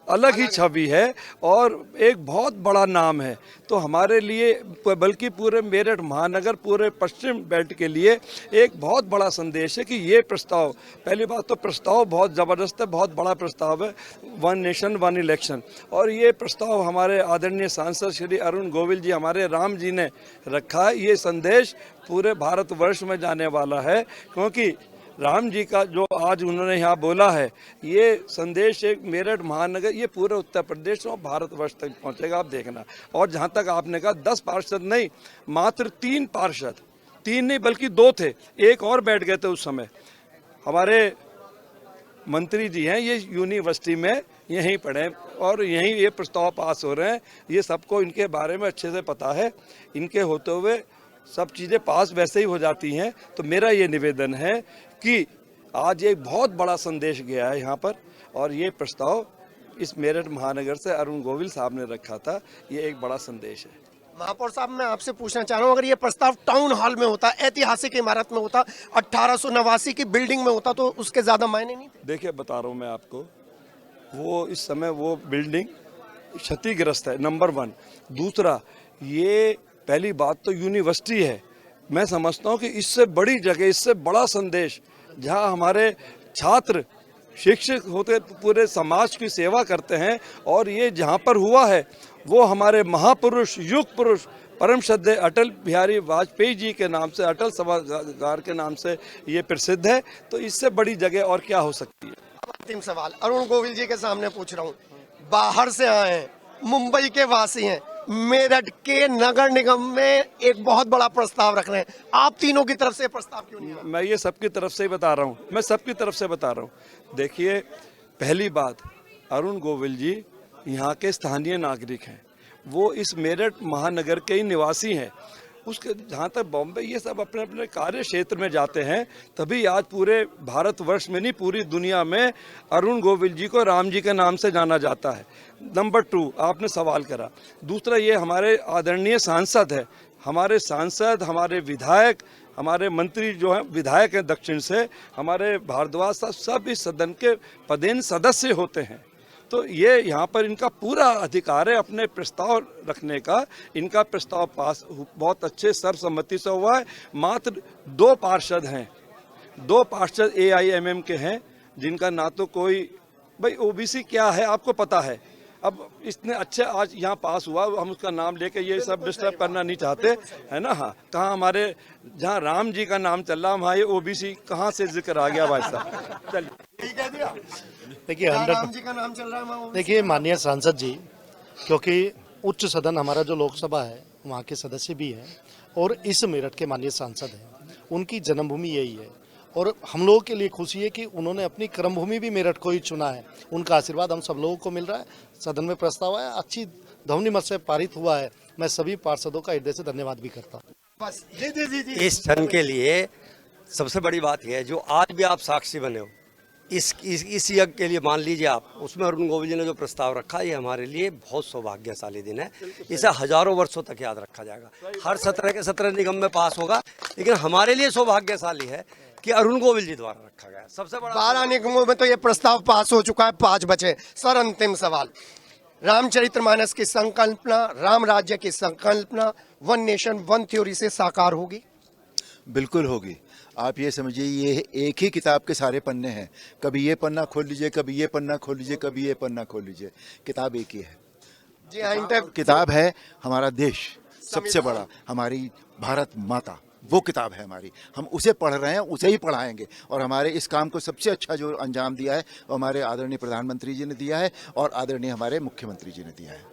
Speaker 3: अलग ही छवि है और एक बहुत बड़ा नाम है। तो हमारे लिए, बल्कि पूरे मेरठ महानगर, पूरे पश्चिम बेल्ट के लिए एक बहुत बड़ा संदेश है कि ये प्रस्ताव, पहली बात तो प्रस्ताव बहुत ज़बरदस्त है, बहुत बड़ा प्रस्ताव है, वन नेशन वन इलेक्शन। और ये प्रस्ताव हमारे आदरणीय सांसद श्री अरुण गोविल जी, हमारे राम जी ने रखा है। ये संदेश पूरे भारतवर्ष में जाने वाला है, क्योंकि राम जी का जो आज उन्होंने यहाँ बोला है, ये संदेश एक मेरठ महानगर, ये पूरे उत्तर प्रदेश और भारतवर्ष तक पहुँचेगा, आप देखना। और जहाँ तक आपने कहा 10 पार्षद नहीं, मात्र 3 पार्षद, 3 नहीं बल्कि 2 थे, एक और बैठ गए थे उस समय। हमारे मंत्री जी हैं, ये यूनिवर्सिटी में यहीं पढ़े और यहीं ये प्रस्ताव पास हो रहे हैं। ये सबको इनके बारे में अच्छे से पता है, इनके होते हुए सब चीज़ें पास वैसे ही हो जाती हैं। तो मेरा ये निवेदन है कि आज एक बहुत बड़ा संदेश गया है यहाँ पर, और ये प्रस्ताव इस मेरठ महानगर से अरुण गोविल साहब ने रखा था, ये एक बड़ा संदेश है।
Speaker 1: महापौर साहब, मैं आपसे पूछना चाह रहा हूँ, अगर ये प्रस्ताव टाउन हॉल में होता, ऐतिहासिक इमारत में होता, 1889 की बिल्डिंग में होता, तो उसके ज़्यादा मायने नहीं थे?
Speaker 3: देखिए बता रहा हूँ मैं आपको, वो इस समय वो बिल्डिंग क्षतिग्रस्त है, नंबर 1। दूसरा, ये पहली बात तो यूनिवर्सिटी है। मैं समझता हूँ कि इससे बड़ी जगह, इससे बड़ा संदेश, जहाँ हमारे छात्र शिक्षक होते पूरे समाज की सेवा करते हैं, और ये जहाँ पर हुआ है वो हमारे महापुरुष, युग पुरुष, परम श्रद्धेय अटल बिहारी वाजपेयी जी के नाम से, अटल सभागार के नाम से ये प्रसिद्ध है। तो इससे बड़ी जगह और क्या हो सकती है?
Speaker 1: अंतिम सवाल अरुण गोविल जी के सामने पूछ रहा हूँ, बाहर से आए हैं, मुंबई के वासी हैं, मेरठ के नगर निगम में एक बहुत बड़ा प्रस्ताव रख रहे हैं, आप तीनों की तरफ से प्रस्ताव क्यों नहीं?
Speaker 3: मैं ये सबकी तरफ से ही बता रहा हूँ, मैं सबकी तरफ से बता रहा हूँ। देखिए पहली बात, अरुण गोविल जी यहाँ के स्थानीय नागरिक हैं, वो इस मेरठ महानगर के ही निवासी हैं। उसके जहाँ तक बॉम्बे, ये सब अपने अपने कार्य क्षेत्र में जाते हैं, तभी आज पूरे भारतवर्ष में नहीं, पूरी दुनिया में अरुण गोविल जी को राम जी के नाम से जाना जाता है। नंबर 2, आपने सवाल करा। दूसरा, ये हमारे आदरणीय सांसद है, हमारे सांसद, हमारे विधायक, हमारे मंत्री जो हैं विधायक हैं दक्षिण से, हमारे भारद्वाज साहब, सब इस सदन के पदेन सदस्य होते हैं। तो ये यहाँ पर इनका पूरा अधिकार है अपने प्रस्ताव रखने का। इनका प्रस्ताव पास बहुत अच्छे सर्वसम्मति से हुआ है। मात्र 2 पार्षद हैं, 2 पार्षद AIMM के हैं, जिनका ना तो कोई, भाई OBC क्या है आपको पता है। अब इतने अच्छे आज यहाँ पास हुआ, हम उसका नाम लेके ये सब डिस्टर्ब करना नहीं चाहते, है ना। हाँ, कहाँ हमारे जहाँ राम जी का नाम चल रहा, वहाँ ये OBC कहाँ से जिक्र आ गया भाई साहब? चलिए,
Speaker 22: देखिए
Speaker 1: राम जी का नाम चल रहा है।
Speaker 22: देखिए माननीय सांसद जी, क्योंकि उच्च सदन हमारा जो लोकसभा है वहाँ के सदस्य भी हैं और इस मेरठ के माननीय सांसद हैं, उनकी जन्मभूमि यही है और हम लोगों के लिए खुशी है कि उन्होंने अपनी कर्मभूमि भी मेरठ को ही चुना है। उनका आशीर्वाद हम सब लोगों को मिल रहा है। सदन में प्रस्ताव आया, अच्छी ध्वनिमत से पारित हुआ है। मैं सभी पार्षदों का हृदय से धन्यवाद भी करता हूँ।
Speaker 1: बस जी।
Speaker 2: इस क्षण के लिए सबसे बड़ी बात यह है, जो आज भी आप साक्षी बने हो, इस यज्ञ के लिए मान लीजिए आप, उसमें अरुण गोविल जी ने जो प्रस्ताव रखा, ये हमारे लिए बहुत सौभाग्यशाली दिन है। इसे हजारों वर्षों तक याद रखा जाएगा। हर 17 के 17 निगम में पास होगा, लेकिन हमारे लिए सौभाग्यशाली है कि अरुण गोविल जी द्वारा रखा गया। सबसे बड़ा
Speaker 1: 12 निगमों में तो ये प्रस्ताव पास हो चुका है, 5 बचे। सर, अंतिम सवाल, रामचरितमानस की संकल्पना, राम राज्य की संकल्पना वन नेशन वन थ्योरी से साकार होगी?
Speaker 21: बिल्कुल होगी। आप ये समझिए, ये एक ही किताब के सारे पन्ने हैं। कभी ये पन्ना खोल लीजिए, कभी ये पन्ना खोल लीजिए, कभी ये पन्ना खोल लीजिए, किताब एक ही है।
Speaker 1: जी हाँ,
Speaker 21: किताब है हमारा देश सबसे बड़ा, हमारी भारत माता, वो किताब है हमारी। हम उसे पढ़ रहे हैं, उसे ही पढ़ाएंगे। और हमारे इस काम को सबसे अच्छा जो अंजाम दिया है वो हमारे आदरणीय प्रधानमंत्री जी ने दिया है और आदरणीय हमारे मुख्यमंत्री जी ने दिया है।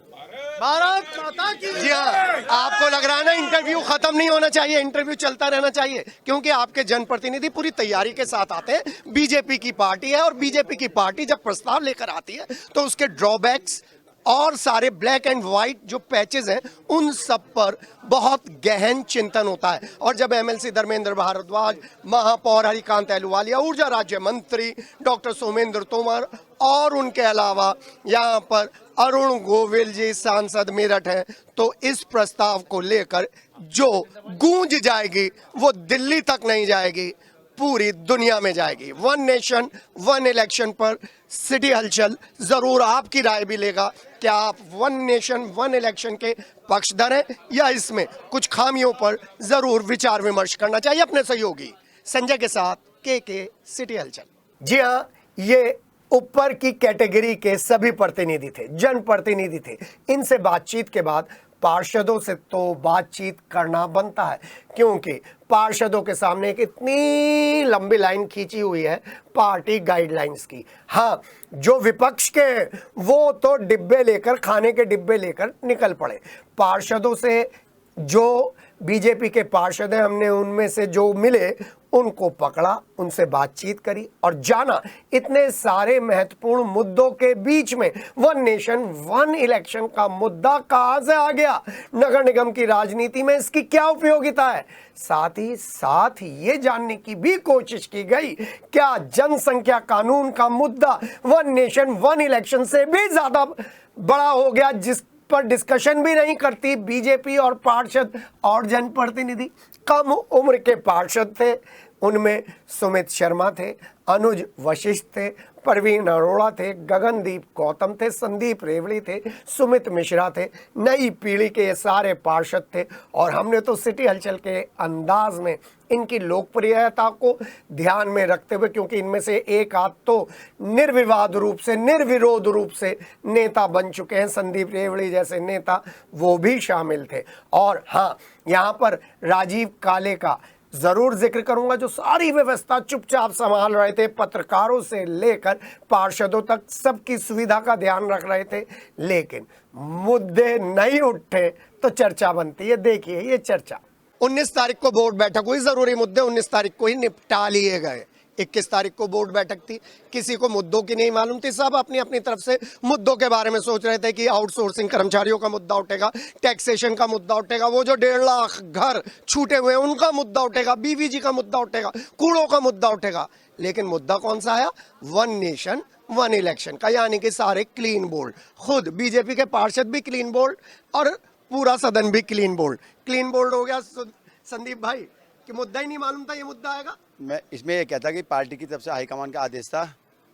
Speaker 1: भारत माता की। जी हाँ, आपको लग रहा है ना इंटरव्यू खत्म नहीं होना चाहिए, इंटरव्यू चलता रहना चाहिए, क्योंकि आपके जनप्रतिनिधि पूरी तैयारी के साथ आते हैं। बीजेपी की पार्टी है और बीजेपी की पार्टी जब प्रस्ताव लेकर आती है तो उसके ड्रॉबैक्स और सारे ब्लैक एंड व्हाइट जो पैचेस हैं उन सब पर बहुत गहन चिंतन होता है। और जब एमएलसी धर्मेंद्र भारद्वाज, महापौर हरिकांत अहलूवालिया, ऊर्जा राज्य मंत्री डॉक्टर सोमेंद्र तोमर और उनके अलावा यहाँ पर अरुण गोविल जी सांसद मेरठ हैं, तो इस प्रस्ताव को लेकर जो गूंज जाएगी वो दिल्ली तक नहीं जाएगी, पूरी दुनिया में जाएगी। वन नेशन वन इलेक्शन पर सिटी हलचल जरूर आपकी राय भी लेगा। क्या आप वन नेशन वन इलेक्शन के पक्षधर हैं या इसमें कुछ खामियों पर जरूर विचार विमर्श करना चाहिए? अपने सहयोगी संजय के साथ के सिटी हलचल। जी हाँ, ये ऊपर की कैटेगरी के सभी प्रतिनिधि थे, जनप्रतिनिधि थे। इनसे बातचीत के बाद पार्षदों से तो बातचीत करना बनता है, क्योंकि पार्षदों के सामने एक इतनी लंबी लाइन खींची हुई है पार्टी गाइडलाइंस की। हाँ, जो विपक्ष के वो तो डिब्बे लेकर, खाने के डिब्बे लेकर निकल पड़े। पार्षदों से जो बीजेपी के पार्षद हैं, हमने उनमें से जो मिले उनको पकड़ा, उनसे बातचीत करी और जाना इतने सारे महत्वपूर्ण मुद्दों के बीच में वन नेशन वन इलेक्शन का मुद्दा कहां से आ गया, नगर निगम की राजनीति में इसकी क्या उपयोगिता है। साथ ही साथ ये जानने की भी कोशिश की गई क्या जनसंख्या कानून का मुद्दा वन नेशन वन इलेक्शन से भी ज्यादा बड़ा हो गया, जिस पर डिस्कशन भी नहीं करती बीजेपी और पार्षद और जनप्रतिनिधि। कम उम्र के पार्षद थे, उनमें सुमित शर्मा थे, अनुज वशिष्ठ थे, परवीन अरोड़ा थे, गगनदीप गौतम थे, संदीप रेवड़ी थे, सुमित मिश्रा थे। नई पीढ़ी के ये सारे पार्षद थे और हमने तो सिटी हलचल के अंदाज में इनकी लोकप्रियता को ध्यान में रखते हुए, क्योंकि इनमें से एक आध तो निर्विवाद रूप से, निर्विरोध रूप से नेता बन चुके हैं, संदीप रेवड़ी जैसे नेता, वो भी शामिल थे। और हाँ, यहाँ पर राजीव काले का जरूर जिक्र करूंगा, जो सारी व्यवस्था चुपचाप संभाल रहे थे, पत्रकारों से लेकर पार्षदों तक सबकी सुविधा का ध्यान रख रहे थे, लेकिन मुद्दे नहीं उठे तो चर्चा बनती है। देखिए ये चर्चा 19 तारीख को बोर्ड बैठक हुई, जरूरी मुद्दे 19 तारीख को ही निपटा लिए गए। 21 तारीख को बोर्ड बैठक थी, किसी को मुद्दों की नहीं मालूम थी, सब अपनी अपनी तरफ से मुद्दों के बारे में सोच रहे थे कि आउटसोर्सिंग कर्मचारियों का मुद्दा उठेगा, टैक्सेशन का मुद्दा उठेगा, वो जो 1.5 लाख घर छूटे हुए हैं उनका मुद्दा उठेगा, बीवीजी का मुद्दा उठेगा, कूड़ों का मुद्दा उठेगा। लेकिन मुद्दा कौन सा आया? वन नेशन वन इलेक्शन का, यानी कि सारे क्लीन बोल्ड, खुद बीजेपी के पार्षद भी क्लीन बोल्ड और पूरा सदन भी क्लीन बोल्ड। क्लीन बोल्ड हो गया संदीप भाई कि मुद्दा ही नहीं मालूम था ये मुद्दा आएगा।
Speaker 4: मैं इसमें ये कहता कि पार्टी की तरफ से हाईकमान का आदेश था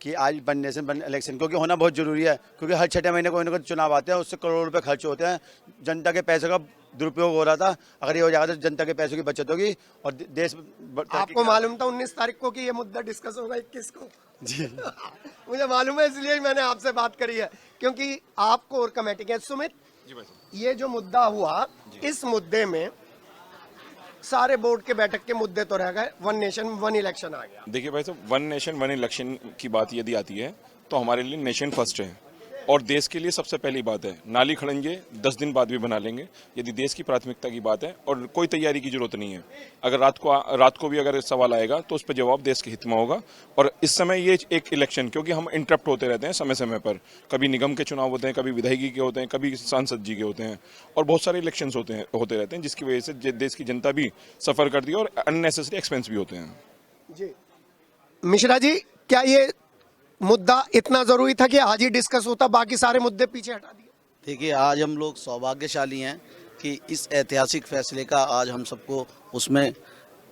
Speaker 4: कि आज वन नेशन वन इलेक्शन क्योंकि होना बहुत जरूरी है, क्योंकि हर 6 महीने कोई ना कोई चुनाव आते हैं, उससे करोड़ों रुपए खर्च होते हैं, जनता के पैसे का दुरुपयोग हो रहा था। अगर ये हो जाएगा तो जनता के पैसों की बचत होगी और देश।
Speaker 1: आपको मालूम था 19 तारीख को कि ये मुद्दा डिस्कस होगा 21 को?
Speaker 4: जी
Speaker 1: मुझे मालूम है, इसलिए मैंने आपसे बात करी है, क्योंकि आप कोर कमेटी के। सुमित, ये जो मुद्दा हुआ, इस मुद्दे में सारे बोर्ड के बैठक के मुद्दे तो रह गए, वन नेशन वन इलेक्शन आ गया।
Speaker 6: देखिए भाई साहब, वन नेशन वन इलेक्शन की बात यदि आती है तो हमारे लिए नेशन फर्स्ट है और देश के लिए सबसे पहली बात है। नाली खड़ेंगे 10 दिन बाद भी बना लेंगे, यदि देश की प्राथमिकता की बात है, और कोई तैयारी की जरूरत नहीं है। अगर रात को भी अगर सवाल आएगा तो उस पर जवाब देश के हित में होगा। और इस समय ये एक इलेक्शन, क्योंकि हम इंटरप्ट होते रहते हैं समय समय पर, कभी निगम के चुनाव होते हैं, कभी विधायकी के होते हैं, कभी सांसद जी के होते हैं, और बहुत सारे इलेक्शन होते रहते हैं, जिसकी वजह से देश की जनता भी सफर करती है और अननेसेसरी एक्सपेंस भी होते हैं।
Speaker 1: जी मिश्रा जी, क्या ये मुद्दा इतना जरूरी था कि आज ही डिस्कस होता, बाकी सारे मुद्दे पीछे हटा दिए?
Speaker 5: देखिए, आज हम लोग सौभाग्यशाली हैं कि इस ऐतिहासिक फैसले का आज हम सबको उसमें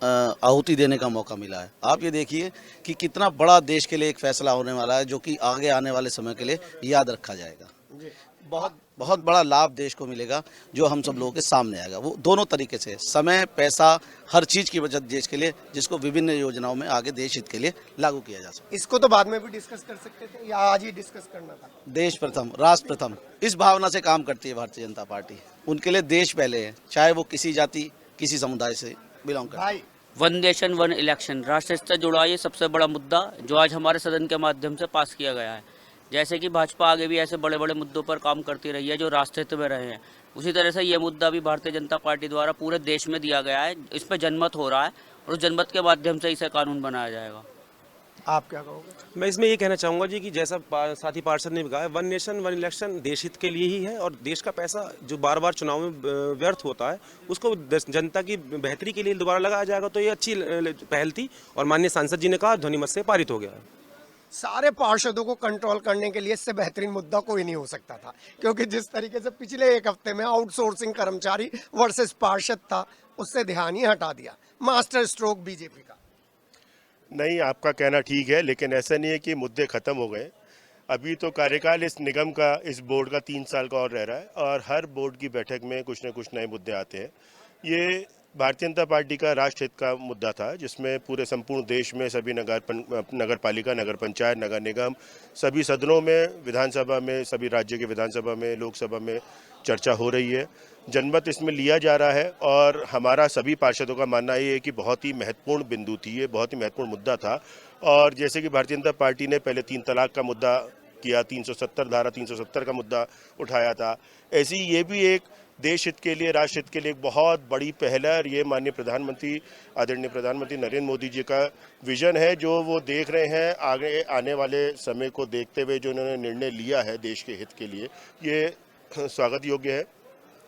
Speaker 5: आहुति देने का मौका मिला है। आप ये देखिए कि कितना बड़ा देश के लिए एक फैसला होने वाला है, जो कि आगे आने वाले समय के लिए याद रखा जाएगा। बहुत बड़ा लाभ देश को मिलेगा, जो हम सब लोगों के सामने आएगा। वो दोनों तरीके से, समय, पैसा, हर चीज़ की बचत देश के लिए, जिसको विभिन्न योजनाओं में आगे देश हित के लिए लागू किया जा सकता है।
Speaker 1: इसको तो बाद में भी डिस्कस कर सकते थे या आज ही डिस्कस करना था?
Speaker 5: देश प्रथम, राष्ट्र प्रथम, इस भावना से काम करती है भारतीय जनता पार्टी। उनके लिए देश पहले है, चाहे वो किसी जाति, किसी समुदाय से बिलोंग करे।
Speaker 7: वन नेशन वन इलेक्शन राष्ट्र से जुड़ा ये सबसे बड़ा मुद्दा जो आज हमारे सदन के माध्यम से पास किया गया है। जैसे कि भाजपा आगे भी ऐसे बड़े बड़े मुद्दों पर काम करती रही है जो राष्ट्र हित में रहे हैं, उसी तरह से ये मुद्दा भी भारतीय जनता पार्टी द्वारा पूरे देश में दिया गया है। इस पर जनमत हो रहा है और उस जनमत के माध्यम से इसे कानून बनाया जाएगा।
Speaker 1: आप क्या कहोगे?
Speaker 23: मैं इसमें ये कहना चाहूँगा जी कि जैसा साथी पार्षद ने कहा है, वन नेशन वन इलेक्शन देश हित के लिए ही है और देश का पैसा जो बार बार चुनाव में व्यर्थ होता है उसको जनता की बेहतरी के लिए दोबारा लगाया जाएगा। तो ये अच्छी पहल थी और माननीय सांसद जी ने कहा, ध्वनिमत से पारित हो गया है।
Speaker 1: सारे पार्षदों को कंट्रोल करने के लिए इससे बेहतरीन मुद्दा कोई नहीं हो सकता था, क्योंकि जिस तरीके से पिछले एक हफ्ते में आउटसोर्सिंग कर्मचारी वर्सेस पार्षद था, उससे ध्यान ही हटा दिया। मास्टर स्ट्रोक बीजेपी का।
Speaker 24: नहीं, आपका कहना ठीक है, लेकिन ऐसा नहीं है कि मुद्दे खत्म हो गए। अभी तो कार्यकाल इस निगम का, इस बोर्ड का 3 साल का और रह रहा है और हर बोर्ड की बैठक में कुछ न कुछ नए मुद्दे आते हैं। ये भारतीय जनता पार्टी का राष्ट्र हित का मुद्दा था, जिसमें पूरे संपूर्ण देश में सभी नगर पालिका, नगर पंचायत, नगर निगम, सभी सदनों में, विधानसभा में, सभी राज्य के विधानसभा में, लोकसभा में चर्चा हो रही है। जनमत इसमें लिया जा रहा है और हमारा सभी पार्षदों का मानना ये है कि बहुत ही महत्वपूर्ण बिंदु थी, ये बहुत ही महत्वपूर्ण मुद्दा था। और जैसे कि भारतीय जनता पार्टी ने पहले 3 तलाक का मुद्दा किया, 370 धारा 370 का मुद्दा उठाया था, ऐसी ये भी एक देश हित के लिए, राष्ट्र हित के लिए एक बहुत बड़ी पहल है। और ये माननीय प्रधानमंत्री, आदरणीय प्रधानमंत्री नरेंद्र मोदी जी का विजन है, जो वो देख रहे हैं आगे आने वाले समय को देखते हुए जो उन्होंने निर्णय लिया है देश के हित के लिए, ये स्वागत योग्य है।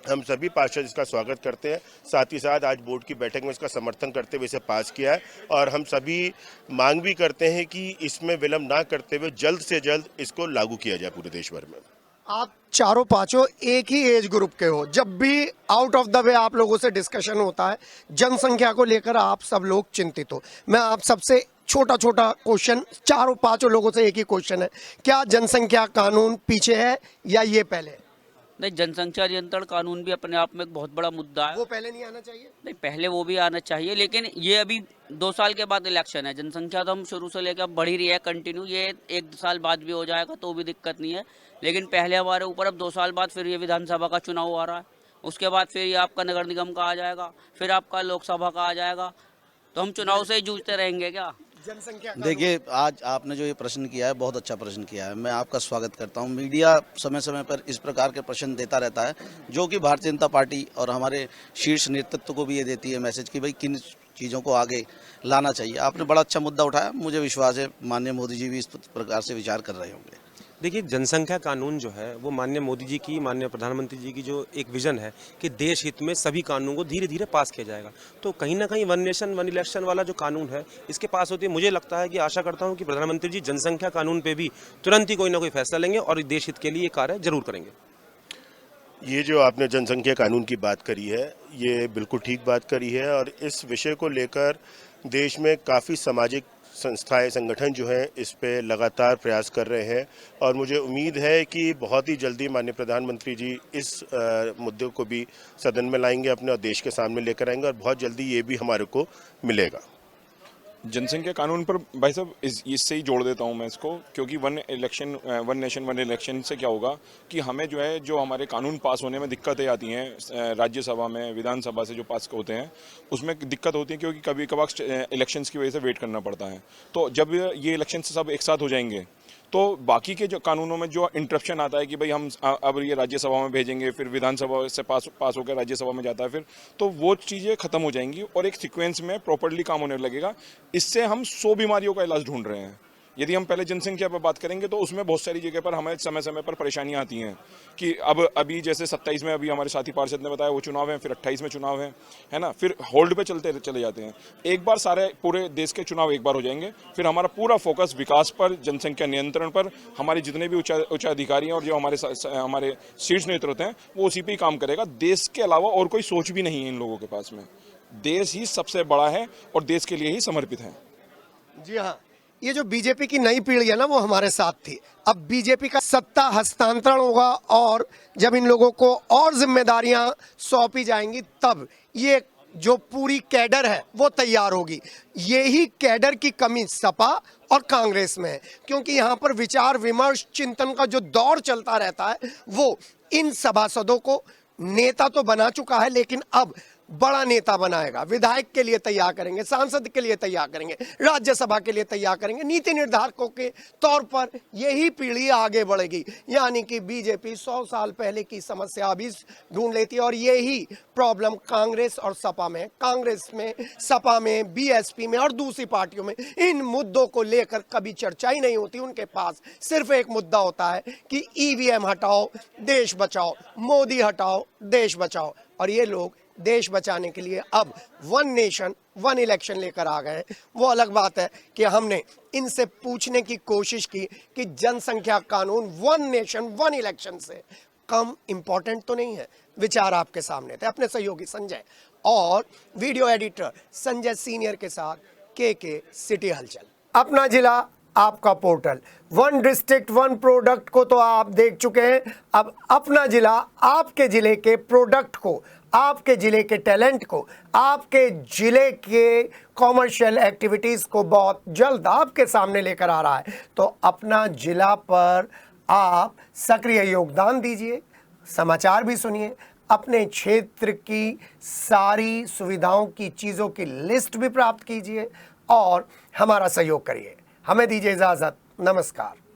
Speaker 24: हम सभी पार्षद इसका स्वागत करते हैं। साथ ही साथ आज बोर्ड की बैठक में इसका समर्थन करते हुए इसे पास किया है और हम सभी मांग भी करते हैं कि इसमें विलंब ना करते हुए जल्द से जल्द इसको लागू किया जाए पूरे देश भर में।
Speaker 1: आप चारों पांचों एक ही एज ग्रुप के हो, जब भी आउट ऑफ द वे आप लोगों से डिस्कशन होता है, जनसंख्या को लेकर आप सब लोग चिंतित हो। मैं आप सबसे छोटा क्वेश्चन, चारों पांचों लोगों से एक ही क्वेश्चन है, क्या जनसंख्या कानून पीछे है या ये पहले?
Speaker 7: नहीं, जनसंख्या नियंत्रण कानून भी अपने आप में एक बहुत बड़ा मुद्दा है।
Speaker 1: वो पहले नहीं आना चाहिए?
Speaker 7: नहीं, पहले वो भी आना चाहिए, लेकिन ये अभी 2 साल के बाद इलेक्शन है। जनसंख्या तो हम शुरू से लेकर बढ़ ही रही है कंटिन्यू, ये 1 साल बाद भी हो जाएगा तो भी दिक्कत नहीं है। लेकिन पहले हमारे ऊपर अब 2 साल बाद फिर ये विधानसभा का चुनाव आ रहा है, उसके बाद फिर ये आपका नगर निगम का आ जाएगा, फिर आपका लोकसभा का आ जाएगा, तो हम चुनाव से ही जूझते रहेंगे क्या?
Speaker 1: जनसंख्या
Speaker 5: देखिए, आज आपने जो ये प्रश्न किया है, बहुत अच्छा प्रश्न किया है, मैं आपका स्वागत करता हूँ। मीडिया समय समय पर इस प्रकार के प्रश्न देता रहता है, जो कि भारतीय जनता पार्टी और हमारे शीर्ष नेतृत्व को भी ये देती है मैसेज कि भाई किन चीज़ों को आगे लाना चाहिए। आपने बड़ा अच्छा मुद्दा उठाया, मुझे विश्वास है माननीय मोदी जी भी इस प्रकार से विचार कर रहे होंगे।
Speaker 23: देखिए, जनसंख्या कानून जो है वो माननीय मोदी जी की, माननीय प्रधानमंत्री जी की जो एक विजन है कि देश हित में सभी कानूनों को धीरे धीरे पास किया जाएगा, तो कहीं ना कहीं वन नेशन वन इलेक्शन वाला जो कानून है इसके पास होते मुझे लगता है कि, आशा करता हूं कि प्रधानमंत्री जी जनसंख्या कानून पे भी तुरंत ही कोई ना कोई फैसला लेंगे और देश हित के लिए कार्य जरूर करेंगे।
Speaker 24: ये जो आपने जनसंख्या कानून की बात करी है, ये बिल्कुल ठीक बात करी है और इस विषय को लेकर देश में काफ़ी सामाजिक संस्थाएं, संगठन जो हैं इस पे लगातार प्रयास कर रहे हैं और मुझे उम्मीद है कि बहुत ही जल्दी माननीय प्रधानमंत्री जी इस मुद्दे को भी सदन में लाएंगे अपने और देश के सामने लेकर आएंगे और बहुत जल्दी ये भी हमारे को मिलेगा।
Speaker 6: जनसंख्या कानून पर भाई साहब इससे ही जोड़ देता हूं मैं इसको, क्योंकि वन नेशन वन इलेक्शन से क्या होगा कि हमें जो है, जो हमारे कानून पास होने में दिक्कतें आती हैं राज्यसभा में, विधानसभा से जो पास होते हैं उसमें दिक्कत होती है, क्योंकि कभी कभार इलेक्शंस की वजह से वेट करना पड़ता है। तो जब ये इलेक्शन सब एक साथ हो जाएंगे तो बाकी के जो कानूनों में जो इंटरप्शन आता है कि भाई हम अब ये राज्यसभा में भेजेंगे, फिर विधानसभा से पास होकर राज्यसभा में जाता है, फिर तो वो चीज़ें खत्म हो जाएंगी और एक सीक्वेंस में प्रॉपर्ली काम होने लगेगा। इससे हम 100 बीमारियों का इलाज ढूंढ रहे हैं, यदि हम पहले जनसंख्या पर बात करेंगे तो उसमें बहुत सारी जगह पर हमें समय समय पर परेशानियां आती हैं कि अभी जैसे 27 में अभी हमारे साथी पार्षद ने बताया वो चुनाव है, फिर 28 में चुनाव है ना, फिर होल्ड पे चले जाते हैं। एक बार सारे पूरे देश के चुनाव एक बार हो जाएंगे, फिर हमारा पूरा फोकस विकास पर, जनसंख्या नियंत्रण पर, हमारे जितने भी उच्च अधिकारी हैं और जो हमारे शीर्ष नेतृत्व हैं वो उसी पर ही काम करेगा। देश के अलावा और कोई सोच भी नहीं है इन लोगों के पास में। देश ही सबसे बड़ा है और देश के लिए ही समर्पित है।
Speaker 1: जी हाँ, ये जो बीजेपी की नई पीढ़ी है ना वो हमारे साथ थी। अब बीजेपी का सत्ता हस्तांतरण होगा और जब इन लोगों को और जिम्मेदारियां सौंपी जाएंगी तब ये जो पूरी कैडर है वो तैयार होगी। यही कैडर की कमी सपा और कांग्रेस में है, क्योंकि यहाँ पर विचार विमर्श चिंतन का जो दौर चलता रहता है वो इन सभासदों को नेता तो बना चुका है, लेकिन अब बड़ा नेता बनाएगा। विधायक के लिए तैयार करेंगे, सांसद के लिए तैयार करेंगे, राज्यसभा के लिए तैयार करेंगे। नीति निर्धारकों के तौर पर यही पीढ़ी आगे बढ़ेगी। यानी कि बीजेपी 100 साल पहले की समस्या अभी ढूंढ लेती है और यही प्रॉब्लम कांग्रेस और सपा में, कांग्रेस में, सपा में, बीएसपी में और दूसरी पार्टियों में इन मुद्दों को लेकर कभी चर्चा ही नहीं होती। उनके पास सिर्फ एक मुद्दा होता है कि ईवीएम हटाओ, देश बचाओ, मोदी हटाओ, देश बचाओ। और ये लोग देश बचाने के लिए अब 1 नेशन 1 इलेक्शन लेकर आ गए। वो अलग बात है कि हमने इनसे पूछने की कोशिश की कि जनसंख्या कानून 1 नेशन 1 इलेक्शन से कम इम्पोर्टेंट तो नहीं है। विचार आपके सामने थे। अपने सहयोगी संजय और वीडियो एडिटर संजय सीनियर के साथ के सिटी हलचल। अपना जिला आपका पोर्टल, 1 डिस्ट्रिक्ट 1 प्रोडक्ट को तो आप देख चुके हैं। अब अपना जिला आपके जिले के प्रोडक्ट को, आपके जिले के टैलेंट को, आपके जिले के कॉमर्शियल एक्टिविटीज़ को बहुत जल्द आपके सामने लेकर आ रहा है। तो अपना जिला पर आप सक्रिय योगदान दीजिए, समाचार भी सुनिए, अपने क्षेत्र की सारी सुविधाओं की चीज़ों की लिस्ट भी प्राप्त कीजिए और हमारा सहयोग करिए। हमें दीजिए इजाज़त। नमस्कार।